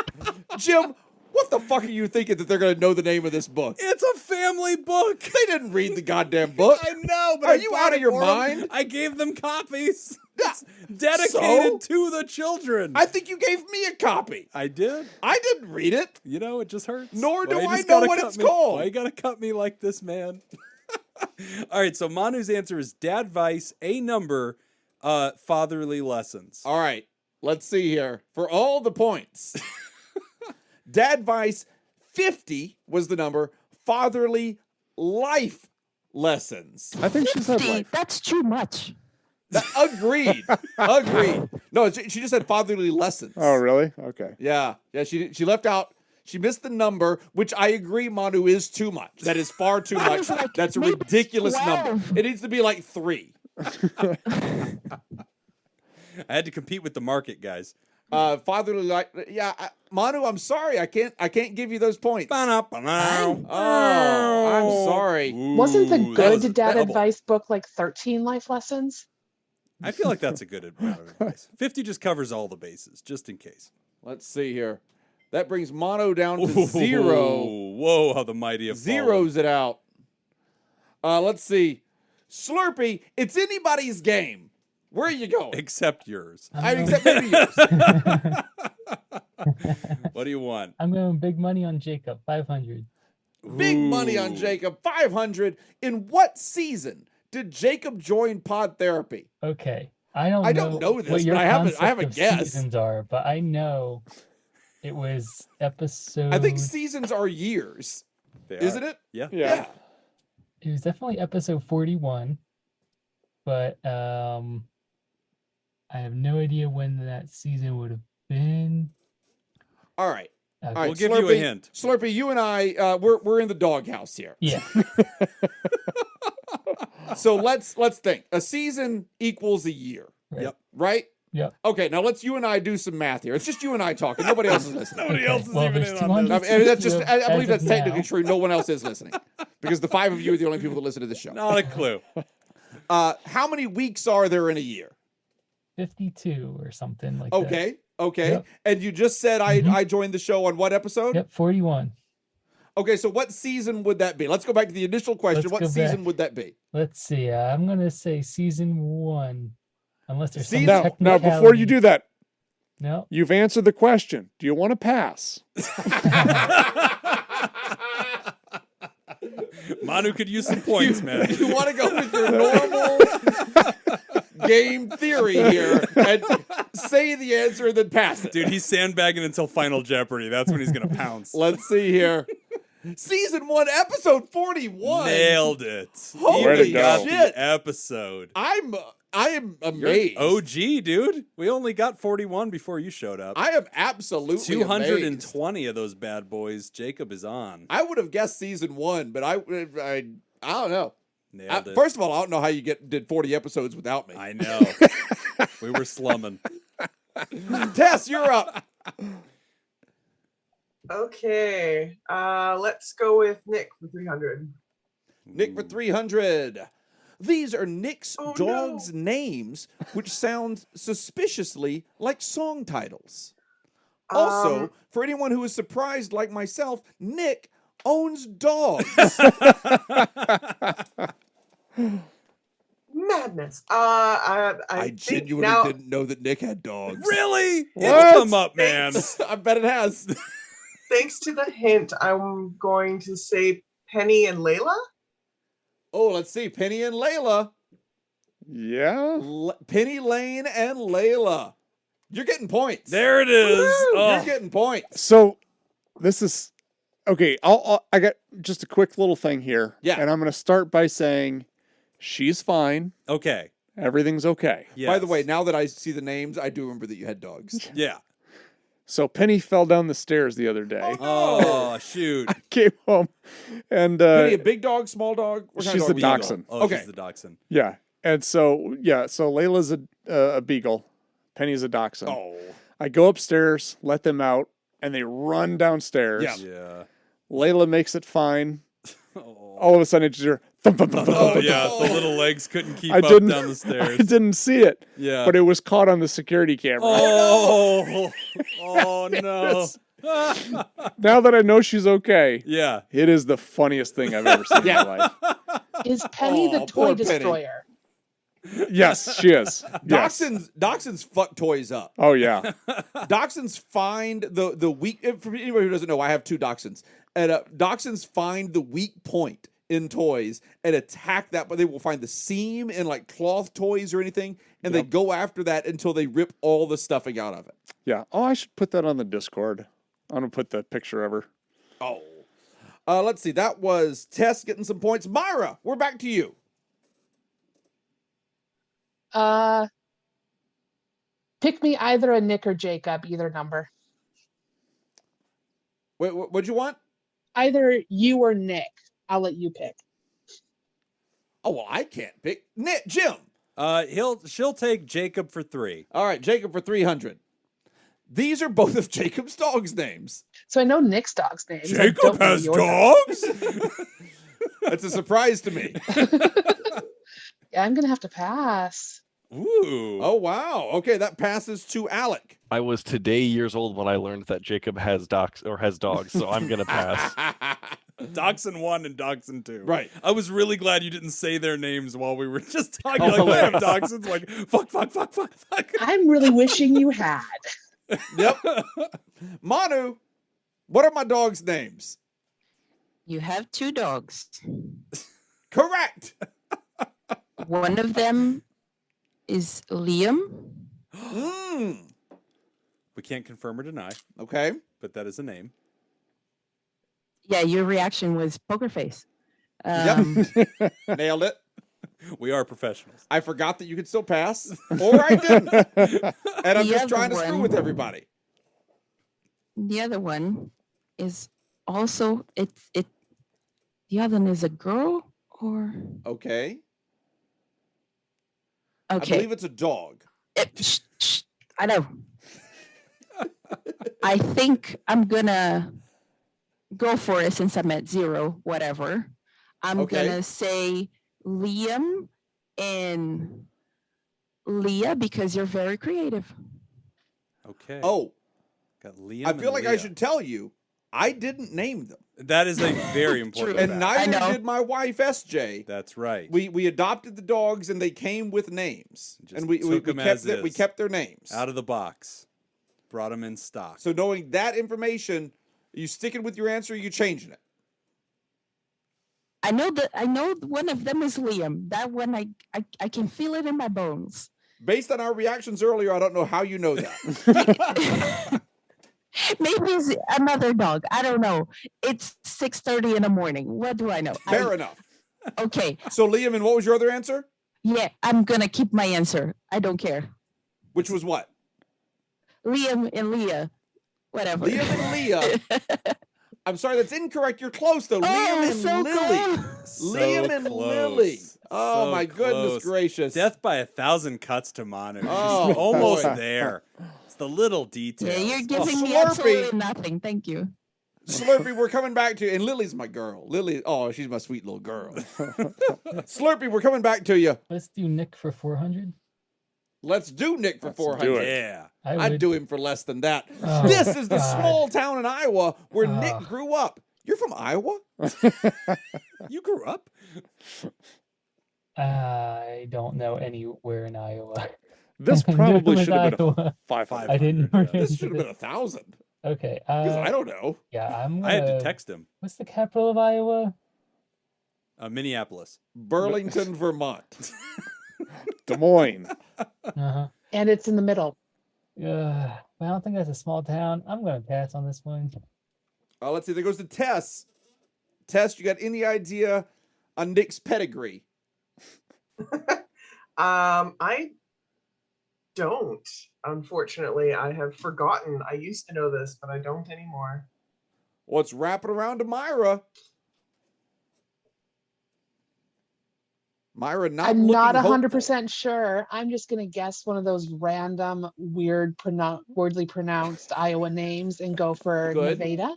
Jim, what the fuck are you thinking that they're going to know the name of this book? It's a family book. They didn't read the goddamn book. I know, but Are I you bought out of it your for 'em. mind? I gave them copies. Yeah. It's dedicated So? to the children. I think you gave me a copy. I did. I didn't read it. You know, it just hurts. Nor do Why you I just know gotta what cut it's me? called. Why you gotta cut me like this, man? All right, so Manu's answer is dad vice, a number, fatherly lessons. All right. Let's see here. For all the points, Dad Vice 50 was the number. Fatherly life lessons. I think she said 50, life. that's too much. Agreed. Agreed. No, she just said fatherly lessons. Oh, really? Okay. Yeah. Yeah. She left out. She missed the number, which I agree, Manu, is too much. That is far too I much. was like, That's a maybe it's ridiculous number. 12. It needs to be like 3. I had to compete with the market, guys. Fatherly life. Yeah, Manu, I'm sorry. I can't give you those points. Oh, I'm sorry. Wasn't the good dad double. advice book like 13 life lessons? I feel like that's a good amount of advice. 50 just covers all the bases, just in case. Let's see here. That brings Mono down to 0. Whoa, how the mighty have fallen. Zeros it out. Let's see. Slurpee, it's anybody's game. Where are you going? Except yours. Except maybe yours. What do you want? I'm going big money on Jacob, 500. Big money on Ooh. Jacob. 500. In what season did Jacob join Pod Therapy? Okay. I don't know this, what your but I have a concept of guess. seasons are, but I know it was episode. I think seasons are years. They Isn't are. it? Yeah. Yeah. it was definitely episode 41, but I have no idea when that season would have been. All right. Okay. All right. We'll give you a hint. Slurpee, you and I, we're in the doghouse here. Yeah. So let's think. A season equals a year. Right. Yep. Right? Yep. Okay, now let's you and I do some math here. It's just you and I talking. Nobody else is listening. Nobody else is Well, even there's in on this. 200 I mean, that's just, As I believe of that's technically now. true. No one else is listening because the 5 of you are the only people that listen to this show. Not a clue. How many weeks are there in a year? 52 or something like that. Okay. Okay. Yep. And you just said I joined the show on what episode? Yep, 41. Okay, so what season would that be? Let's go back to the initial question. Let's What go season back. would that be? Let's see. I'm going to say season 1. Unless there's some Now, before you technicality. do that, No. you've answered the question. Do you want to pass? Manu could use some points, man. You want to go with your normal game theory here and say the answer and then pass it. Dude, he's sandbagging until Final Jeopardy. That's when he's going to pounce. Let's see here. Season 1, episode 41. Nailed it. Holy Way to Even got go. shit. the episode. I am You're amazed. OG, dude. We only got 41 before you showed up. I am absolutely 220 of those bad boys. Jacob is on. I would have guessed season 1, but I don't know. Nailed it. First of all, I don't know how you did 40 episodes without me. I know. We were slumming. Tess, you're up. Okay. Let's go with Nick for 300. Nick for 300. These are Nick's Oh, dogs' no. names, which sound suspiciously like song titles. Also, for anyone who is surprised like myself, Nick owns dogs. Madness. I think genuinely now, didn't know that Nick had dogs. Really? What? It's come up, man. I bet it has. Thanks to the hint, I'm going to say Penny and Layla. Oh, let's see. Penny and Layla. Yeah. Penny Lane and Layla. You're getting points. There it is. You're Oh. getting points. So this is okay. I got just a quick little thing here. Yeah. And I'm going to start by saying she's fine. Okay. Everything's okay. By the Yes. way, now that I see the names, I do remember that you had dogs. Yeah. So Penny fell down the stairs the other day. Oh, shoot. I came home and Penny, a big dog, small dog? What kind she's of the dog are you? dachshund. Oh, Okay. she's the dachshund. yeah. And so Layla's a beagle. Penny's a dachshund. Oh. I go upstairs, let them out, and they run downstairs. Yeah. Yeah. Layla makes it fine. Oh, All of a sudden, it's just thump, thump, thump, thump, oh thump, yeah. thump. The little legs couldn't keep I up didn't. down the stairs. I didn't see it, Yeah. but it was caught on the security camera. Oh. Oh no. Now that I know she's okay, Yeah. it is the funniest thing I've ever seen in my life. Is Penny Aw, the poor toy Penny. destroyer? Yes, she is. Yes. Dachshunds fuck toys up. Oh yeah. Dachshunds find the weak. For anybody who doesn't know, I have 2 dachshunds, and dachshunds find the weak point in toys and attack that. But they will find the seam in like cloth toys or anything, and they go after that until they rip all the stuffing out of it. Yeah. Oh, I should put that on the Discord. I'm gonna put the picture of her. Oh, let's see. That was Tess getting some points. Myra, we're back to you. Pick me either a Nick or Jacob, either number. Wait, what'd you want? Either you or Nick. I'll let you pick. Oh well, I can't pick. Jim. She'll take Jacob for 3. All right, Jacob for 300. These are both of Jacob's dogs' names. So I know Nick's dog's name. I Jacob don't know has your dog. dogs? That's a surprise to me. Yeah, I'm gonna have to pass. Ooh. Oh wow. Okay, that passes to Alec. I was today years old when I learned that Jacob has dogs, so I'm gonna pass. Dachshund 1 and Dachshund 2. Right. I was really glad you didn't say their names while we were just talking. Oh, Like, we have hilarious. Dachshunds. Like, fuck. I'm really wishing you had. Yep. Manu, what are my dogs' names? You have 2 dogs. Correct. One of them is Liam. Mm. We can't confirm or deny, Okay. but that is a name. Yeah, your reaction was poker face. Yep. Nailed it. We are professionals. I forgot that you could still pass, or I didn't. And I'm The just other trying to screw one- with everybody. The other one is also the other one is a girl or Okay. I Okay. believe it's a dog. I know. I think I'm gonna go for it since I'm at 0, whatever. I'm Okay. gonna say Liam and Leah because you're very creative. Okay. Oh, got Liam. I feel and like I Leah. should tell you, I didn't name them. That is a very important. True. And fact. neither know. did my wife, SJ. That's right. We adopted the dogs and they came with names. Just And we took 'em kept as we is. kept their names. Out of the box, brought them in stock. So knowing that information, are you sticking with your answer or are you changing it? I know one of them is Liam. That one I can feel it in my bones. Based on our reactions earlier, I don't know how you know that. Maybe it's another dog. I don't know. It's 6:30 in the morning. What do I know? Fair enough. Okay. So Liam, and what was your other answer? Yeah, I'm gonna keep my answer. I don't care. Which was what? Liam and Leah. Whatever. Liam and Leah. I'm sorry, that's incorrect. You're close though. Liam and so Lily. close. Liam and Lily. Oh So my goodness close. gracious. Death by 1,000 cuts to Manu. She's Oh, almost boy. there. It's the little details. Yeah, you're giving me Slurpee. absolutely nothing. Thank you. Slurpee, we're coming back to you. And Lily's my girl. Lily, oh, she's my sweet little girl. Slurpee, we're coming back to you. Let's do Nick for 400. Let's do Nick for Let's 400. do it. Yeah. I'd do him for less than that. Oh, This is the God. small town in Iowa where Oh. Nick grew up. You're from Iowa? You grew up? I don't know anywhere in Iowa. This I knew it probably was should have been a Iowa. 500. I didn't know. This should have been 1,000. Okay. Because I don't know. Yeah, I'm. I had to gonna- text him. What's the capital of Iowa? Minneapolis. Burlington, Vermont. Des Moines. Uh-huh. And it's in the middle. I don't think that's a small town. I'm going to pass on this one. Let's see. There goes to Tess. Tess, you got any idea on Nick's pedigree? I don't. Unfortunately, I have forgotten. I used to know this, but I don't anymore. Well, it's wrapping around to Myra. Myra, not I'm not looking hopeful. 100% sure. I'm just going to guess one of those random, weirdly pronounced Iowa names and go for Good. Nevada.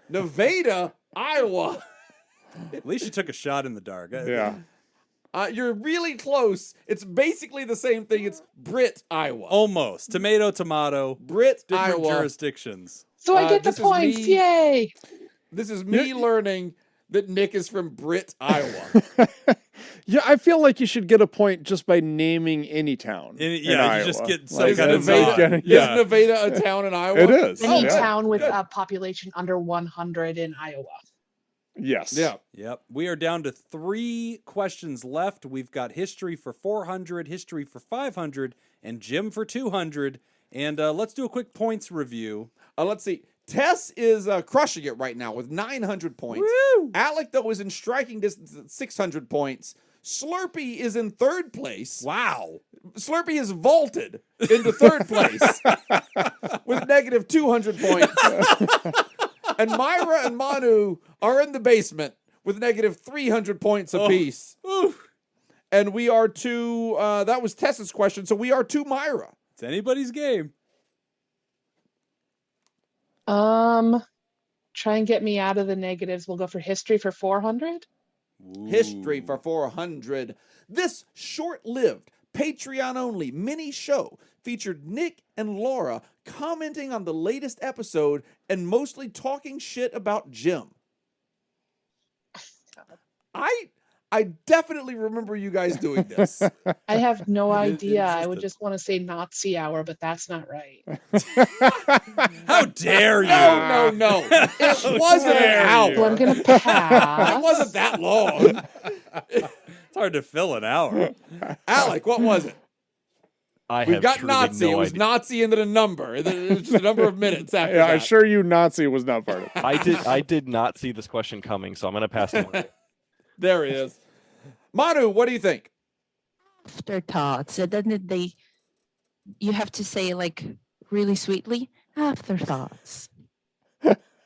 Nevada, Iowa. At least you took a shot in the dark. Yeah. You're really close. It's basically the same thing. It's Britt, Iowa. Almost. Tomato, tomato. Britt, Different Iowa. jurisdictions. So I get the this is points. me- Yay. This is me learning that Nick is from Britt, Iowa. Yeah, I feel like you should get a point just by naming any town. Yeah, you just get some Like, kind of that's nod. getting- Is Nevada a town in Iowa? It is. Any yeah. town with good. a population under 100 in Iowa. Yes. Yeah. Yep. We are down to 3 questions left. We've got history for 400, history for 500, and Jim for 200. And let's do a quick points review. Let's see. Tess is crushing it right now with 900 points. Woo! Alec, though, is in striking distance at 600 points. Slurpee is in third place. Wow. Slurpee has vaulted into third place with negative 200 points. And Myra and Manu are in the basement with negative 300 points apiece. And we are to, that was Tessa's question, so we are to Myra. It's anybody's game. Try and get me out of the negatives. We'll go for history for 400. History Ooh. for 400. This short-lived, Patreon-only mini show featured Nick and Laura commenting on the latest episode and mostly talking shit about Jim. I definitely remember you guys doing this. I have no It idea. I would existed. just want to say Nazi hour, but that's not right. How dare you? No. It wasn't an dare hour. So I'm going to It pass. wasn't that long. It's hard to fill an hour. Alec, what was it? I We've have got truly Nazi. no It was idea. Nazi and then a number. And then it's just a number of minutes after Yeah, that. I assure you Nazi was not part of it. I did not see this question coming, so I'm gonna pass on it. There he is. Manu, what do you think? Afterthoughts. Doesn't they? You have to say like really sweetly. Afterthoughts.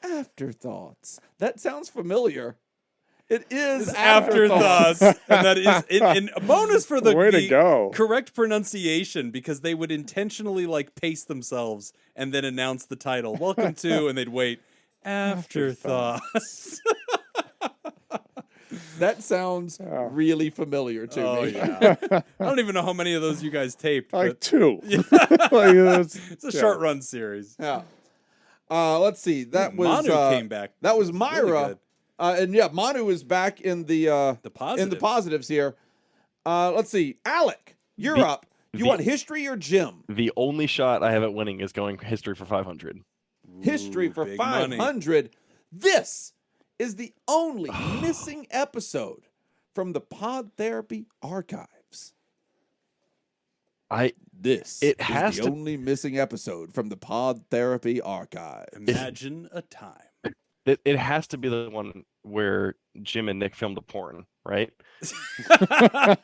Afterthoughts. That sounds familiar. It is afterthoughts. And that is in a bonus for the, Way to the go. correct pronunciation, because they would intentionally like pace themselves and then announce the title. Welcome to, and they'd wait. Afterthoughts. That sounds Oh. really familiar to Oh me. yeah. I don't even know how many of those you guys taped. Like But 2. Like, it's a short run series. Yeah. Let's see. That was Manu came back. That was Really Myra. good. And yeah, Manu is back in the positives. in the positives here. Let's see. Alec, you're The- up. You the- want history or Jim? The only shot I have at winning is going history for 500. History Ooh, for big money. 500. This is the only missing episode from the Pod Therapy archives. This It is has the to- only missing episode from the Pod Therapy archives. Imagine a time. It has to be the one where Jim and Nick filmed a porn, right?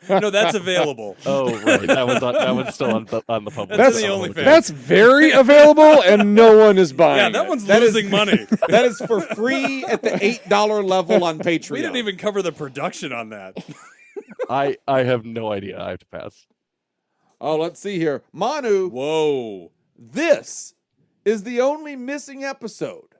No, that's available. Oh, right. That one's still on the public. That's the OnlyFans. That's very available, and no one is buying Yeah, that it. one's That is- losing money. That is for free at the $8 level on Patreon. We didn't even cover the production on that. I have no idea. I have to pass. Oh, let's see here. Manu, Whoa. this is the only missing episode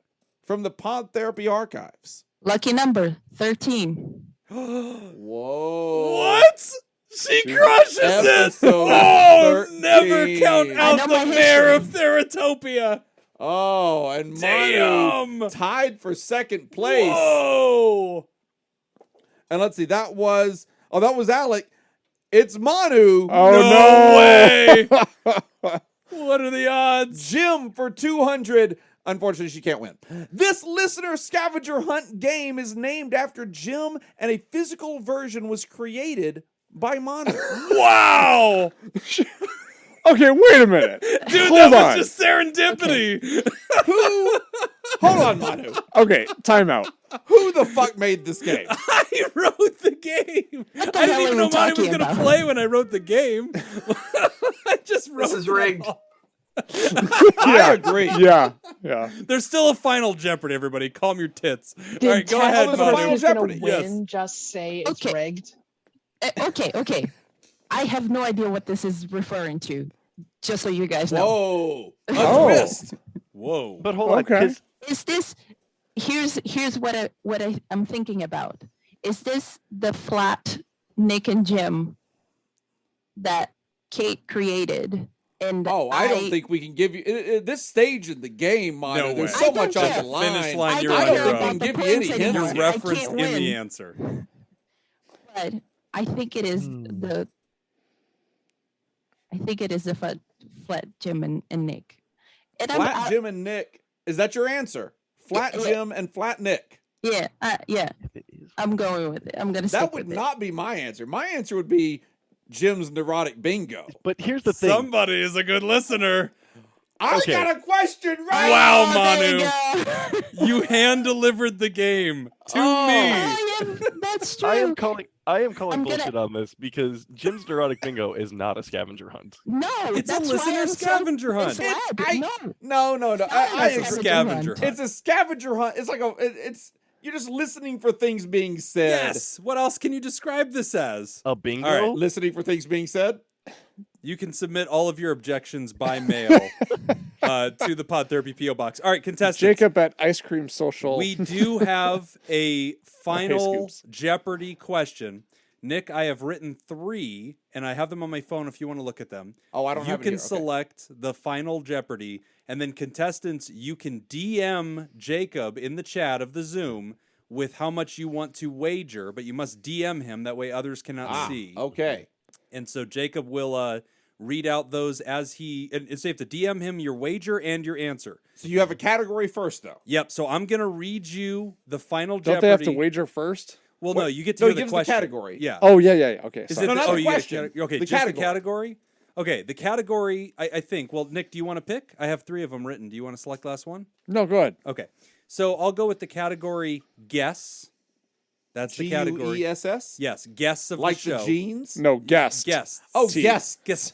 from the Pod Therapy archives. Lucky number 13. Whoa. What? She crushes it. Episode Oh, never 13. count I out know the my mayor of history. Theratopia. Oh, and Manu Damn. tied for second place. Whoa. And let's see, that was Alec. It's Manu. Oh, No way. What are the odds? Jim for 200. Unfortunately, she can't win. This listener scavenger hunt game is named after Jim, and a physical version was created by Manu. Wow. Okay, wait a minute. Dude, Hold that on. was just serendipity. Who? Hold on, Manu. Okay, time out. Who the fuck made this game? I wrote the game. What the I hell didn't even are know you Monty was talking going to about? play when I wrote the game. I just wrote This is it rigged. all. I agree. Yeah. There's still a final Jeopardy, everybody. Calm your tits. Did All right, go Ted ahead, there's a know Manu. Final who's gonna Jeopardy, win yes. just say it's Okay. rigged? Okay. I have no idea what this is referring to. Just so you guys know. Whoa. A Oh. twist. Whoa. But hold on, Okay. 'cause Is this here's what I'm thinking about. Is this the flat Nick and Jim that Kate created? And Oh, I don't think we can give you at this stage in the game, Manu. No there's way. so I much don't on care. the line. Finish line, I you're don't on care your about own. give the you points any hints. anymore. You're I referenced can't in the win. answer. But I think it is the flat Jim and Nick. And Flat Jim and Nick. Is that your answer? Flat Yeah. Jim and Flat Nick. yeah. it is. I'm going with it. I'm gonna That stick would with not be my answer. My answer would be Jim's neurotic bingo. But here's the thing. Somebody is a good listener. I Okay. got a question it. right. Wow, there you Manu. go. You hand delivered the game to Oh. me. Oh, yeah, that's true. I am calling I'm bullshit on this because Jim's neurotic bingo is not a scavenger hunt. No, It's a that's why listener I'm scavenger hunt. So glad. No, No. not I a It's a agree. scavenger hunt. It's a scavenger hunt. It's like it's you're just listening for things being said. Yes. What else can you describe this as? A bingo? All right, Listening for things being said. You can submit all of your objections by mail to the Pod Therapy PO Box. All right, contestants. Jacob at Ice Cream Social. We do have a final Scoops. Jeopardy question. Nick, I have written 3, and I have them on my phone if you want to look at them. Oh, I don't You have it can here. Okay. select the final Jeopardy, and then contestants, you can DM Jacob in the chat of the Zoom with how much you want to wager, but you must DM him. That way others cannot see. Okay. And so Jacob will read out those as he... And so you have to DM him your wager and your answer. So you have a category first, though. Yep, so I'm going to read you the final Don't Jeopardy. they have to wager first? Well, What? no, you get to No, hear he the gives the question. category. Yeah. Oh, yeah. Okay. Is sorry. No, not oh, the you get a question. okay, The just category. the category? Okay, the category, I think. Well, Nick, do you want to pick? I have 3 of them written. Do you want to select the last one? No, go ahead. Okay. So I'll go with the category guess. That's the category. G-U-E-S-S? Yes, guests of Like the show. the jeans? No, guest. Guests. Oh, T. guest. Guess.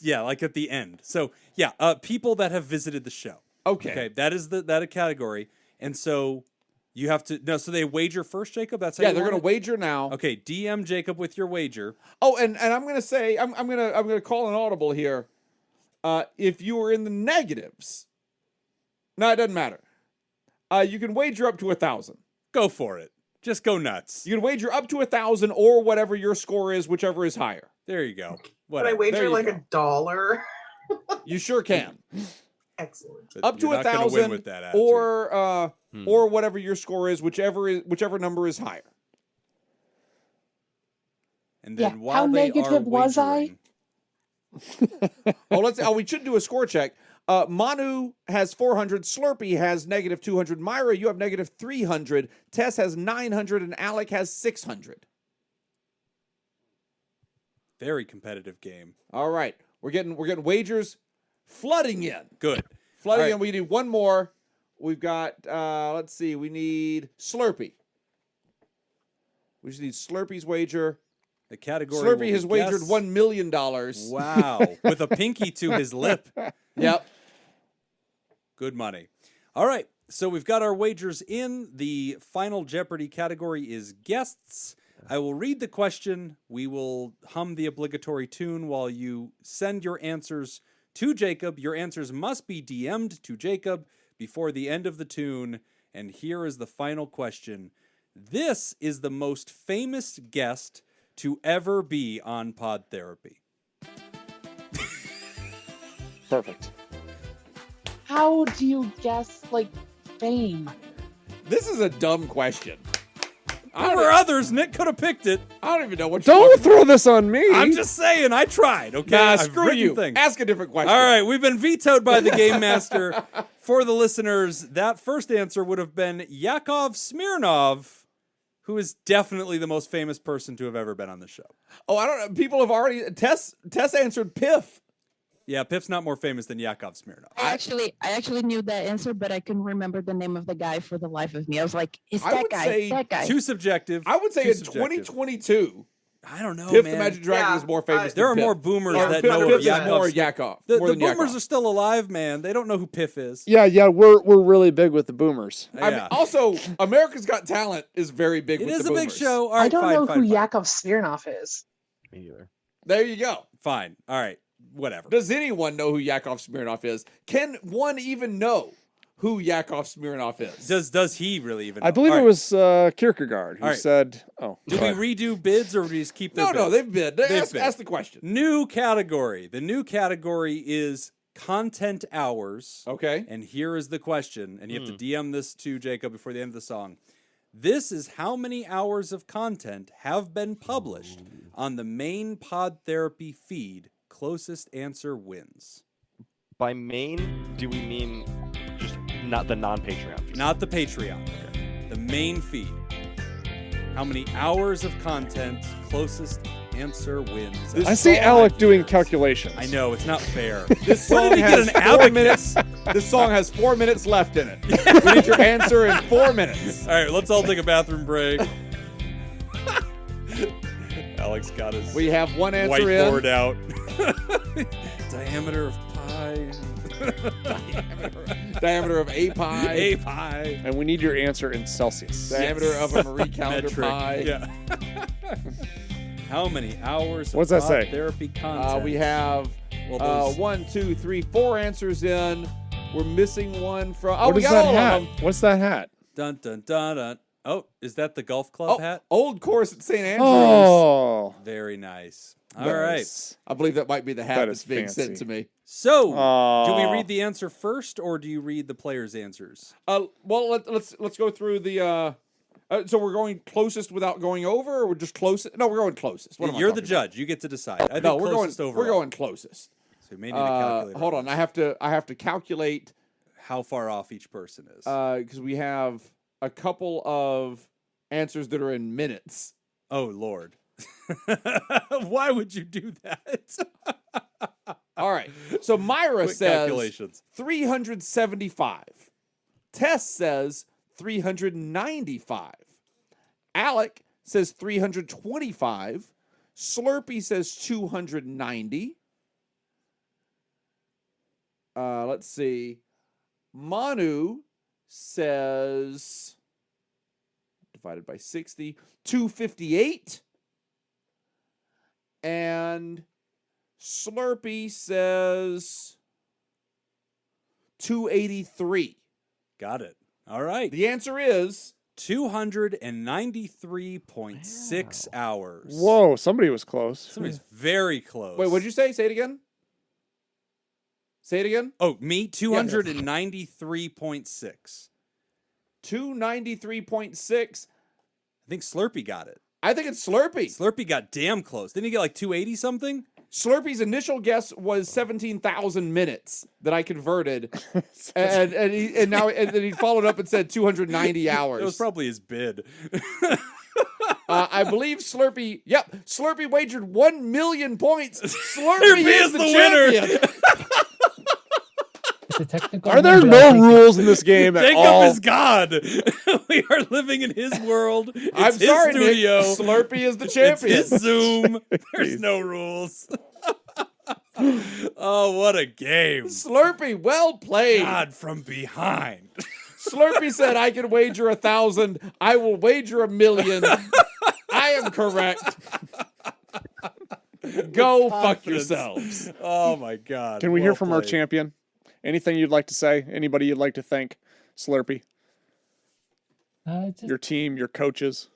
Yeah, like at the end. So, yeah, people that have visited the show. Okay. Okay, that is that a category. And so You have to no. So they wager first, Jacob. That's how Yeah, you they're want going to it? wager now. Okay, DM Jacob with your wager. Oh, and I'm going to say I'm going to call an audible here. If you are in the negatives, no, it doesn't matter. You can wager up to 1,000. Go for it. Just go nuts. You can wager up to 1,000 or whatever your score is, whichever is higher. There you go. But I Whatever. There wager you like go. $1. You sure can. Excellent. But Up to you're not gonna win 1,000 with that attitude. or whatever your score is, whichever number is higher. And Yeah, then how while they are negative was I? wagering- We should do a score check. Manu has 400. Slurpee has negative 200. Myra, you have negative 300. Tess has 900, and Alec has 600. Very competitive game. All right, we're getting wagers flooding in. Good. Flooding All right. in. We need one more. We've got. Let's see. We need Slurpee. We just need Slurpee's wager. The category. will Slurpee be has wagered guess. $1 million. Wow. With a pinky to his lip. Yep. Good money. All right. So we've got our wagers in. The final Jeopardy category is guests. I will read the question. We will hum the obligatory tune while you send your answers to Jacob. Your answers must be DM'd to Jacob before the end of the tune. And here is the final question. This is the most famous guest to ever be on Pod Therapy. Perfect. How do you guess like fame? This is a dumb question. There were others. Nick could have picked it. I don't even know what. Don't throw this on me. I'm just saying, I tried. Okay, Nah, I've screw written you. things. Ask a different question. All right, we've been vetoed by the Game Master. For the listeners, that first answer would have been Yakov Smirnov, who is definitely the most famous person to have ever been on the show. Oh, I don't know. People have already. Tess answered Piff. Yeah, Piff's not more famous than Yakov Smirnov. I actually knew that answer, but I couldn't remember the name of the guy for the life of me. I was like, "It's I that would guy? say That guy?" Too subjective. I would say Too in subjective. 2022, I don't know, Piff man. the Magic Dragon Yeah, is more famous. There are than Piff. more boomers Or that Piff, know Piff is Yakov. more Smirnov. Yakov. The more than boomers Yakov. are still alive, man. They don't know who Piff is. Yeah, we're really big with the boomers. I mean, Yeah. also, America's Got Talent is very big. It with is the a big boomers. show. All I right, don't fine, know fine, who fine. Yakov Smirnov is. Me either. There you go. Fine. All right. Whatever. Does anyone know who Yakov Smirnov is? Can one even know who Yakov Smirnov is? Does he really even know? I believe All it right. was Kierkegaard who All right. said, "Oh, Do we redo bids or do we just keep their No, bids? they've bid. They've Ask, bid. ask the question. New category. The new category is content hours. Okay. And here is the question. And you have to DM this to Jacob before the end of the song. This is how many hours of content have been published on the main Pod Therapy feed. Closest answer wins. By main, do we mean just not the non-Patreon feed? Not the Patreon. Okay. The main feed. How many hours of content? Closest answer wins. This I see song- Alec doing calculations." I know, it's not fair. This Where song did he get has an 4 abacus? minutes. This song has 4 minutes left in it. We need your answer in 4 minutes. All right, let's all take a bathroom break. Alex got his We have one answer whiteboard in. out. Diameter of pi. Diameter of a pie. A pi. And we need your answer in Celsius. Diameter of a Marie Calendar Metric. pie. Yeah. How many hours What's of that Pod say? Therapy content? We have Well, those- 1, 2, 3, 4 answers in. We're missing one from. Oh, What we is got that all hat? of them. What's that hat? Dun dun dun dun. Oh, is that the golf club Oh, hat? Old Course at St. Andrews. Oh, Very nice. All right. nice. I believe that might be the hat That that's is being sent fancy. to me. So, do Aw. we read the answer first, or do you read the player's answers? Well, let's go through the. So we're going closest without going over, or we're just closest? No, we're going closest. What am I You're the talking about? judge. You get to decide. I think No, we're going. closest overall. We're going closest. So we may need a calculator. Hold on, I have to calculate How far off each person is. because we have a couple of answers that are in minutes. Oh Lord. Why would you do that? All right. So Myra Quick says calculations. 375. Tess says 395. Alec says 325. Slurpee says 290. Let's see. Manu says divided by 60, 258. And Slurpee says 283. Got it. All right. The answer is 293.6 hours. Whoa, somebody was close. Somebody's very close. Wait, what'd you say? Say it again. Say it again. Oh, me? 293.6. 293.6. I think Slurpee got it. I think it's Slurpee. Slurpee got damn close. Didn't he get like 280 something? Slurpee's initial guess was 17,000 minutes that I converted, and then he followed up and said 290 hours. It was probably his bid. I believe Slurpee. Yep, Slurpee wagered 1 million points. Slurpee is the champion. It's a technical. Are there no rules in this game at Jacob all? is God. We are living in his world. It's I'm his sorry, studio. Nick. Slurpee is the champion. It's his Zoom. There's no rules. Oh, what a game. Slurpee, well played. God from behind. Slurpee said, I can wager 1,000. I will wager 1 million. I am correct. Go fuck Confidence. yourselves. Oh, my God. Can we hear Well from our played. champion? Anything you'd like to say? Anybody you'd like to thank? Slurpee, Just, your team, your coaches.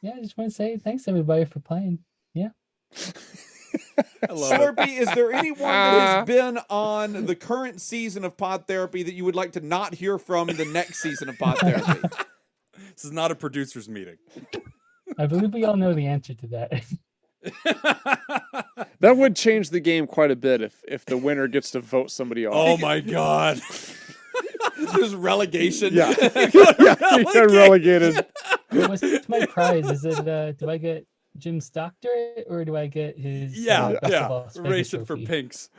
yeah, I just want to say thanks everybody for playing. Yeah. I love it. Slurpee, is there anyone that has been on the current season of Pod Therapy that you would like to not hear from in the next season of Pod Therapy? This is not a producer's meeting. I believe we all know the answer to that. That would change the game quite a bit if the winner gets to vote somebody off. Oh, my God. There's relegation. Yeah, yeah, he got relegated. What's my prize? Is it do I get Jim's doctorate or do I get his Best of Las Vegas Race it for trophy? pinks.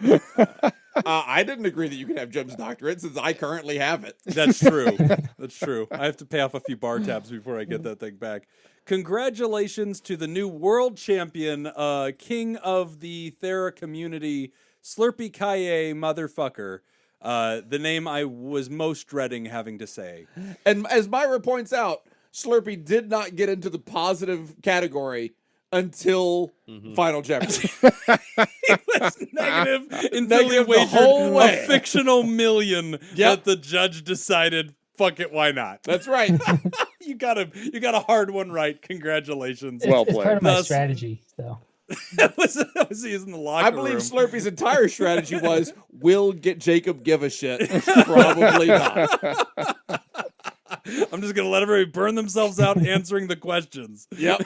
I didn't agree that you could have Jim's doctorate since I currently have it. That's true. That's true. I have to pay off a few bar tabs before I get that thing back. Congratulations to the new world champion, king of the Thera community, Slurpee Kaye motherfucker. The name I was most dreading having to say. And as Myra points out, Slurpee did not get into the positive category until Final Jeopardy. He was negative until he Negative the whole wagered way. a fictional million that the judge decided, fuck it, why not? That's right. You got a hard one right. Congratulations. Well It's part played. of my Thus- strategy. So that was he in the locker I believe room. Slurpee's entire strategy was, will get Jacob give a shit? Probably not. I'm just gonna let everybody burn themselves out answering the questions. Yep.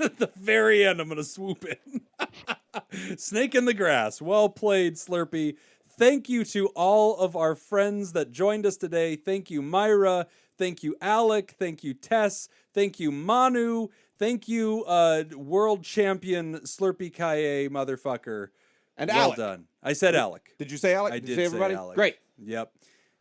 At the very end, I'm gonna swoop in. Snake in the grass. Well played, Slurpee. Thank you to all of our friends that joined us today. Thank you, Myra. Thank you, Alec. Thank you, Tess. Thank you, Manu. Thank you, world champion Slurpee Kaye motherfucker. And well Alec. done. I said Alec. Did you say Alec? I Did did you say everybody? Alec. Great. Yep.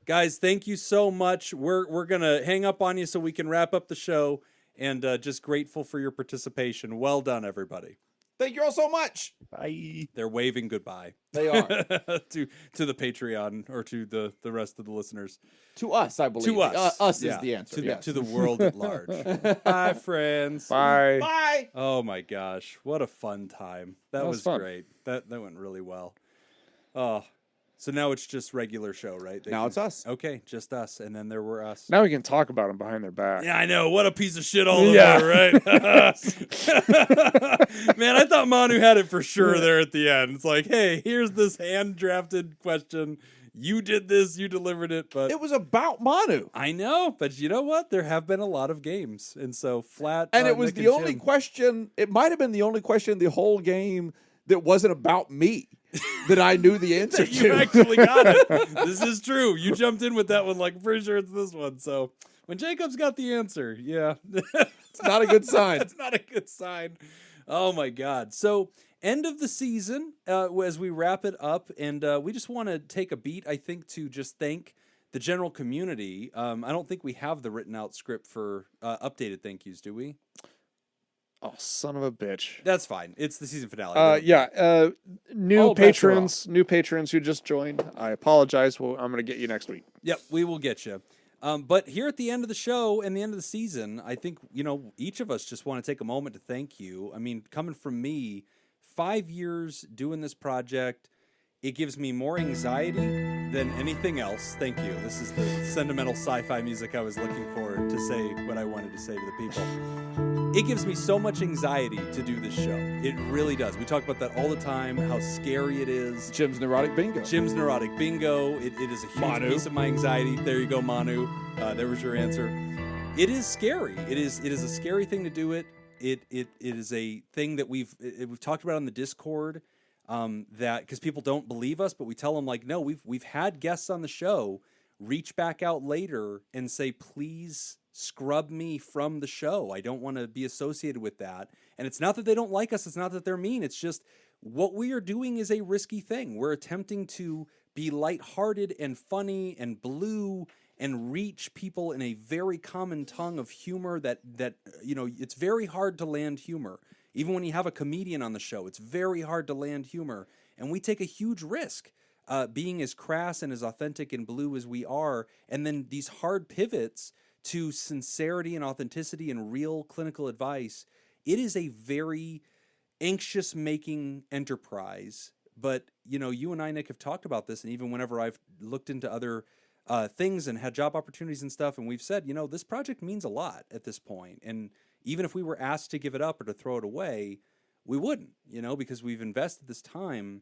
Guys, thank you so much. We're gonna hang up on you so we can wrap up the show, and just grateful for your participation. Well done, everybody. Thank you all so much. Bye. They're waving goodbye. They are. to the Patreon or to the rest of the listeners. To us, I believe. To us. Us Yeah. is the answer. To, yes. to the world at large. Bye, friends. Bye. Bye. Oh my gosh, what a fun time. That was fun. great. That went really well. Oh. So now it's just regular show, right? They Now can- it's us. Okay, just us. And then there were us. Now we can talk about them behind their back. Yeah, I know. What a piece of shit all Yeah. over, right? Man, I thought Manu had it for sure there at the end. It's like, hey, here's this hand-drafted question. You did this, you delivered it, but It was about Manu. I know, but you know what? There have been a lot of games, and so flat. And it was Nick the only Jim. question, it might have been the only question in the whole game that wasn't about me that I knew the answer that you to. actually got it. This is true. You jumped in with that one, like, I'm pretty sure it's this one. So when Jacob's got the answer, yeah. It's not a good sign. It's not a good sign. Oh my God. So end of the season as we wrap it up, and we just want to take a beat, I think, to just thank the general community. I don't think we have the written out script for updated thank yous, do we? Oh, son of a bitch. That's fine. It's the season finale. Yeah. New All bets are patrons who just joined. I apologize. Well, I'm going to get you next week. Yep, we will get you. But here at the end of the show and the end of the season, I think, each of us just want to take a moment to thank you. I mean, coming from me, 5 years doing this project, it gives me more anxiety than anything else. Thank you. This is the sentimental sci-fi music I was looking for to say what I wanted to say to the people. It gives me so much anxiety to do this show. It really does. We talk about that all the time, how scary it is. Jim's Neurotic Bingo. Jim's Neurotic Bingo. It is a huge piece of my anxiety. There you go, Manu. There was your answer. It is scary. It is a scary thing to do it. It is a thing that we've talked about on the Discord, that because people don't believe us, but we tell them like, no, we've had guests on the show reach back out later and say, please scrub me from the show. I don't want to be associated with that. And it's not that they don't like us. It's not that they're mean. It's just what we are doing is a risky thing. We're attempting to be lighthearted and funny and blue and reach people in a very common tongue of humor that it's very hard to land humor. Even when you have a comedian on the show, it's very hard to land humor. And we take a huge risk being as crass and as authentic and blue as we are. And then these hard pivots to sincerity and authenticity and real clinical advice. It is a very anxious-making enterprise. But, you and I, Nick, have talked about this. And even whenever I've looked into other things and had job opportunities and stuff, and we've said, this project means a lot at this point. And even if we were asked to give it up or to throw it away, we wouldn't, because we've invested this time.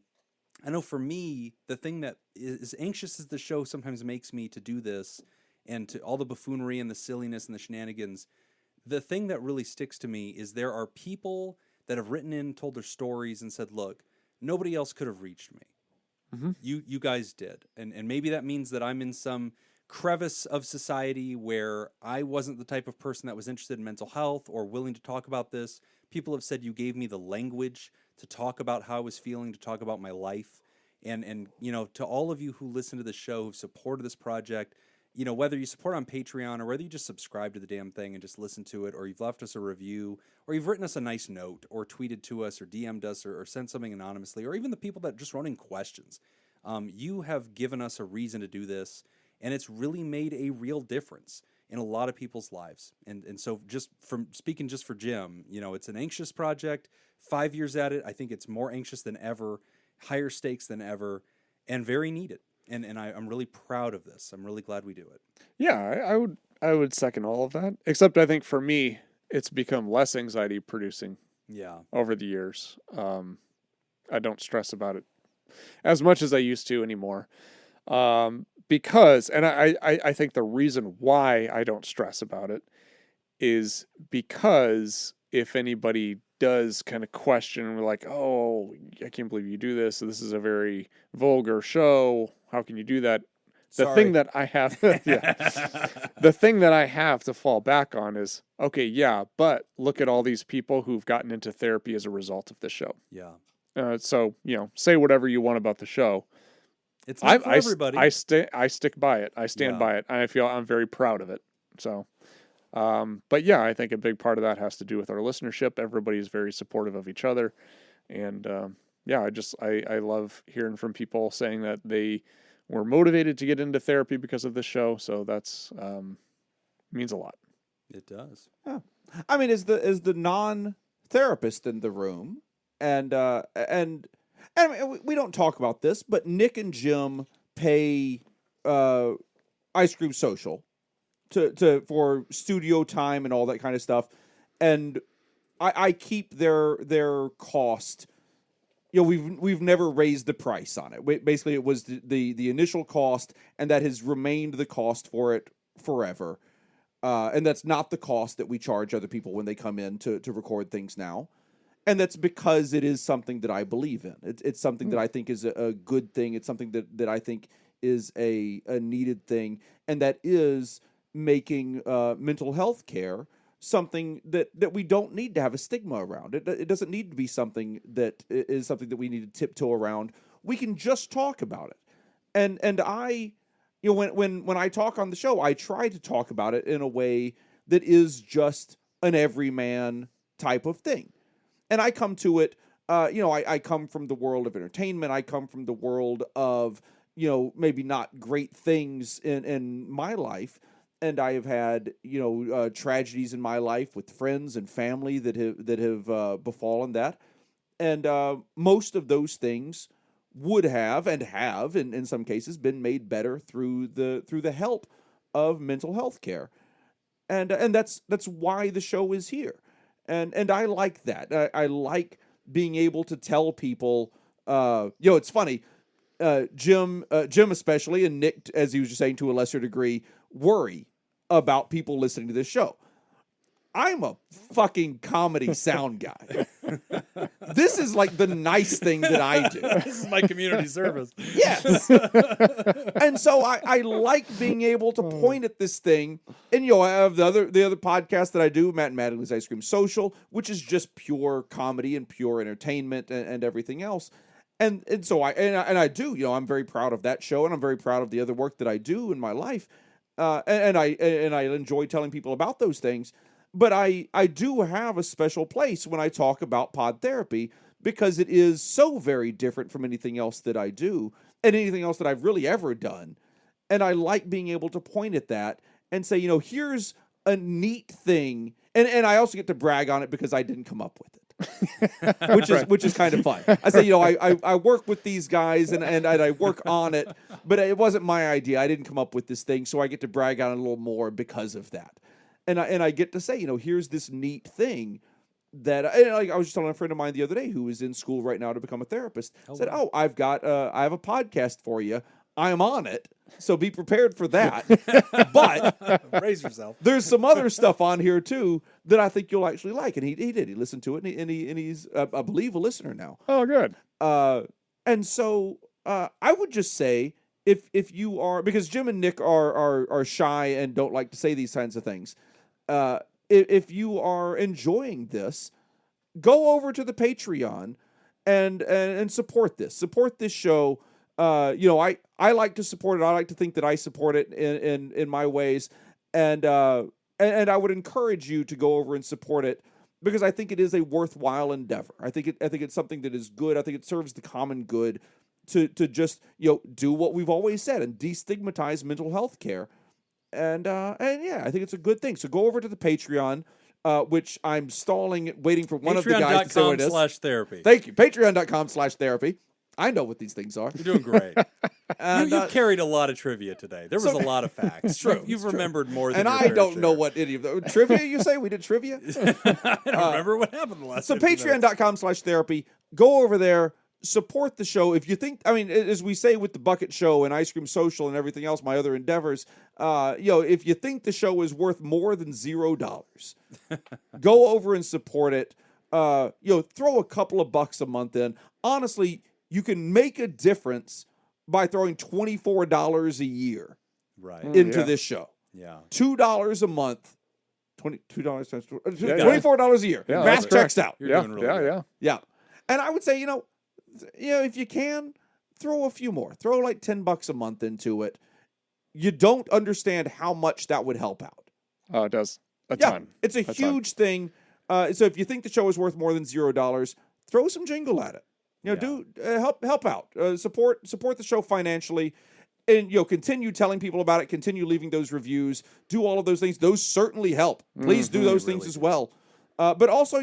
I know for me, the thing that is anxious as the show sometimes makes me to do this and to all the buffoonery and the silliness and the shenanigans, the thing that really sticks to me is there are people that have written in, told their stories and said, look, nobody else could have reached me. Mm-hmm. You guys did. And maybe that means that I'm in some crevice of society where I wasn't the type of person that was interested in mental health or willing to talk about this. People have said you gave me the language to talk about how I was feeling, to talk about my life. And to all of you who listen to the show, who've supported this project, whether you support on Patreon or whether you just subscribe to the damn thing and just listen to it, or you've left us a review, or you've written us a nice note, or tweeted to us, or DM'd us, or sent something anonymously, or even the people that just wrote in questions. You have given us a reason to do this, and it's really made a real difference in a lot of people's lives. And so just from speaking just for Jim, it's an anxious project, 5 years at it. I think it's more anxious than ever, higher stakes than ever, and very needed. And I'm really proud of this. I'm really glad we do it. Yeah, I would second all of that. Except I think for me, it's become less anxiety producing. Yeah. Over the years, I don't stress about it as much as I used to anymore. Because, and I think the reason why I don't stress about it is because if anybody does kind of question, we're like, oh, I can't believe you do this. So this is a very vulgar show. How can you do that? The thing that I have, the thing that I have to fall back on is, okay, yeah, but look at all these people who've gotten into therapy as a result of this show. Yeah. So, say whatever you want about the show. It's not for everybody. I stick by it. I stand by it. I feel I'm very proud of it. So, but yeah, I think a big part of that has to do with our listenership. Everybody's very supportive of each other. And, I love hearing from people saying that they were motivated to get into therapy because of this show. So that's, means a lot. It does. Yeah. I mean, as the non-therapist in the room, and I mean, we don't talk about this, but Nick and Jim pay Ice Cream Social for studio time and all that kind of stuff, and I keep their cost. We've never raised the price on it. Basically, it was the initial cost, and that has remained the cost for it forever. And that's not the cost that we charge other people when they come in to record things now. And that's because it is something that I believe in. It's something that I think is a good thing. It's something that I think is a needed thing. And that is making mental health care something that we don't need to have a stigma around. It doesn't need to be something that is something that we need to tiptoe around. We can just talk about it. And I, when I talk on the show, I try to talk about it in a way that is just an everyman type of thing. And I come to it, I come from the world of entertainment. I come from the world of, maybe not great things in my life. and I have had, tragedies in my life with friends and family that have befallen that. And most of those things would have and have, in some cases, been made better through the help of mental health care. And that's why the show is here. And I like that. I like being able to tell people, it's funny, Jim especially, and Nick, as he was just saying to a lesser degree, worry about people listening to this show. I'm a fucking comedy sound guy. This is like the nice thing that I do. This is my community service. Yes. And so I like being able to point at this thing. And I have the other podcast that I do, Matt and Madeline's Ice Cream Social, which is just pure comedy and pure entertainment and everything else. And so I do, I'm very proud of that show, and I'm very proud of the other work that I do in my life. And I enjoy telling people about those things. But I do have a special place when I talk about pod therapy, because it is so very different from anything else that I do and anything else that I've really ever done. And I like being able to point at that and say, here's a neat thing. And I also get to brag on it because I didn't come up with it, which is kind of fun. I say, I work with these guys and I work on it, but it wasn't my idea. I didn't come up with this thing, so I get to brag on it a little more because of that. And I get to say, here's this neat thing that I was just telling a friend of mine the other day who is in school right now to become a therapist. Said, wow. I have a podcast for you. I'm on it, so be prepared for that. But Brace yourself. there's some other stuff on here too that I think you'll actually like. And he did. He listened to it, and he's I believe a listener now. Oh, good. And so I would just say, if you are, because Jim and Nick are shy and don't like to say these kinds of things. If you are enjoying this, go over to the Patreon and support this. Support this show. I like to support it. I like to think that I support it in my ways, and I would encourage you to go over and support it, because I think it is a worthwhile endeavor. I think it's something that is good. I think it serves the common good to just do what we've always said and destigmatize mental health care. And yeah, I think it's a good thing. So go over to the Patreon, which I'm stalling, waiting for one of the guys to say what it is. Patreon.com/therapy. Thank you. Patreon.com/therapy. I know what these things are. You're doing great. And, You've carried a lot of trivia today. There was a lot of facts. It's true. You've It's true. remembered more than And your I fair don't know share. what any of the trivia you say. We did trivia. I don't remember what happened the last. So 15 minutes. Patreon.com/therapy. Go over there. Support the show. If you think, as we say with the Bucket Show and Ice Cream Social and everything else, my other endeavors, if you think the show is worth more than $0, go over and support it. Throw a couple of bucks a month in. Honestly, you can make a difference by throwing $24 a year Right. into this show. Yeah. $2 a month. $22 times Yeah, $24 a year. Yeah, Math that's checks out. You're Yeah, doing really yeah, good. yeah. Yeah. And I would say, if you can, throw a few more. Throw like $10 a month into it. You don't understand how much that would help out. Oh, it does a Yeah, ton. it's a A ton. huge thing. So if you think the show is worth more than $0, throw some jingle at it. Help out. Support the show financially, and continue telling people about it. Continue leaving those reviews. Do all of those things. Those certainly help. Please do those things really as do. well. But also,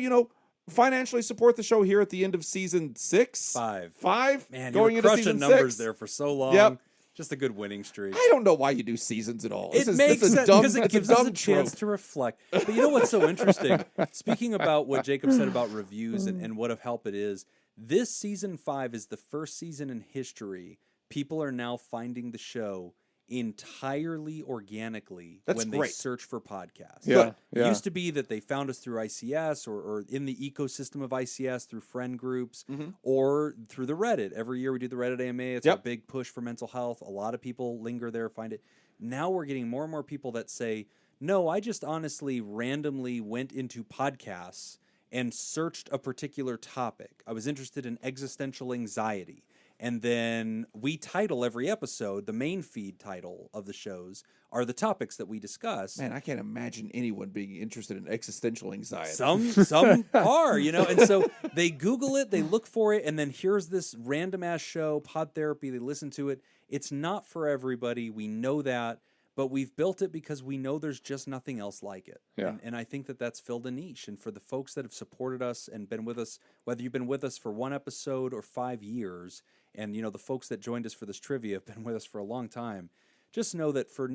financially support the show here at the end of season 6. 5. Man, Going you were into crushing season numbers 6. there for so long. Yep. Just a good winning streak. I don't know why you do seasons at all. It This makes is sense dumb, because it it's gives a us a dumb chance trope. to reflect. But you know what's so interesting? Speaking about what Jacob said about reviews and what of help it is, this season 5 is the first season in history people are now finding the show entirely organically That's when they great. search for podcasts. Yeah, It yeah. used to be that they found us through ICS or in the ecosystem of ICS through friend groups or through the Reddit. Every year we do the Reddit AMA. It's a big push for mental health. A lot of people linger there, find it. Now we're getting more and more people that say, no, I just honestly randomly went into podcasts and searched a particular topic. I was interested in existential anxiety. And then we title every episode, the main feed title of the shows are the topics that we discuss. Man, I can't imagine anyone being interested in existential anxiety. Some are, and so they Google it, they look for it, and then here's this random ass show, Pod Therapy, they listen to it. It's not for everybody. We know that. but we've built it because we know there's just nothing else like it. Yeah. And I think that that's filled a niche. And for the folks that have supported us and been with us, whether you've been with us for 1 episode or 5 years, and, the folks that joined us for this trivia have been with us for a long time, just know that for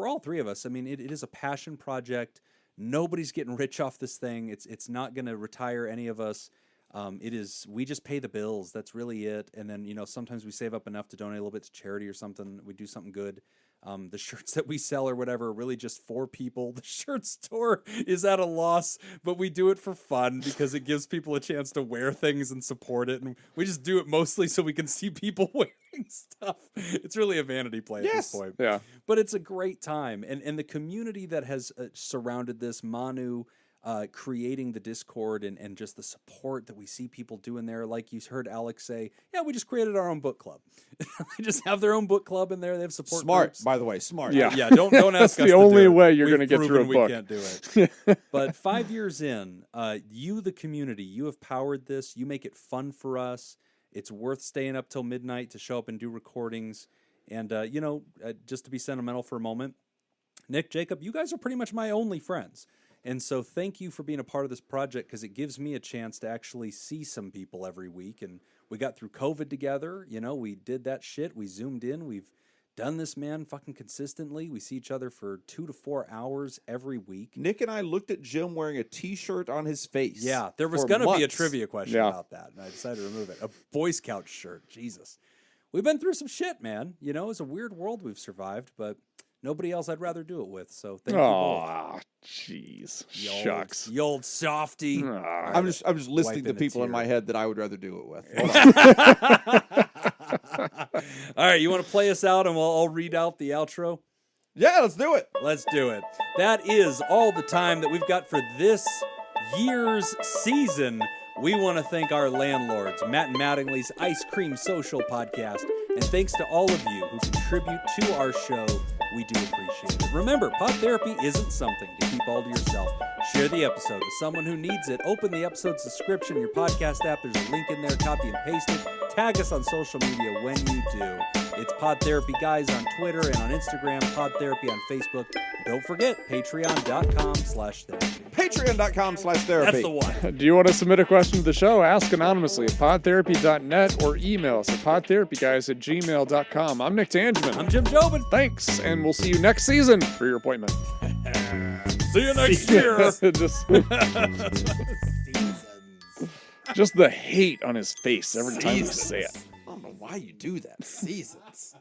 all 3 of us, I mean, it is a passion project. Nobody's getting rich off this thing. It's not going to retire any of us. We just pay the bills. That's really it. And then, sometimes we save up enough to donate a little bit to charity or something. We do something good. The shirts that we sell or whatever are really just for people. The shirt store is at a loss, but we do it for fun because it gives people a chance to wear things and support it. And we just do it mostly so we can see people wearing stuff. It's really a vanity play at this point. Yeah. But it's a great time. And the community that has surrounded this, Manu, creating the Discord and just the support that we see people doing there. Like you heard Alex say, yeah, we just created our own book club. They just have their own book club in there. They have support groups. By the way, smart. Yeah. Yeah, don't ask That's us the to only do it. way you're We've going to get through a proven book. We can't do it. But 5 years in, you, the community, you have powered this. You make it fun for us. It's worth staying up till midnight to show up and do recordings. And, just to be sentimental for a moment, Nick, Jacob, you guys are pretty much my only friends. And so thank you for being a part of this project because it gives me a chance to actually see some people every week. And we got through COVID together. We did that shit. We zoomed in. We've done this, man, fucking consistently. We see each other for 2 to 4 hours every week. Nick and I looked at Jim wearing a T-shirt on his face. Yeah, there was going to be a trivia question about that, and I decided to remove it. A Boy Scout shirt. Jesus. We've been through some shit, man. It's a weird world we've survived, but nobody else I'd rather do it with. So thank you both. Oh, jeez. Shucks. You old softy. I'm just listing the Wiping a people in tear. my head that I would rather do it with. All right, you want to play us out and I'll read out the outro? Yeah, let's do it. Let's do it. That is all the time that we've got for this year's season. We want to thank our landlords, Matt and Mattingly's Ice Cream Social Podcast, and thanks to all of you who contribute to our show. We do appreciate it. Remember, Pod Therapy isn't something to keep all to yourself. Share the episode with someone who needs it. Open the episode's description, your podcast app. There's a link in there. Copy and paste it. Tag us on social media when you do. It's PodTherapyGuys on Twitter and on Instagram, Pod Therapy on Facebook. And don't forget, patreon.com/therapy. Patreon.com/therapy. That's the one. Do you want to submit a question to the show? Ask anonymously at podtherapy.net or email us at podtherapyguys@gmail.com. I'm Nick Tangeman. I'm Jim Jobin. Thanks, and we'll see you next season for your appointment. See you next year. Just the hate on his face every time we say it. I don't know why you do that. Seasons.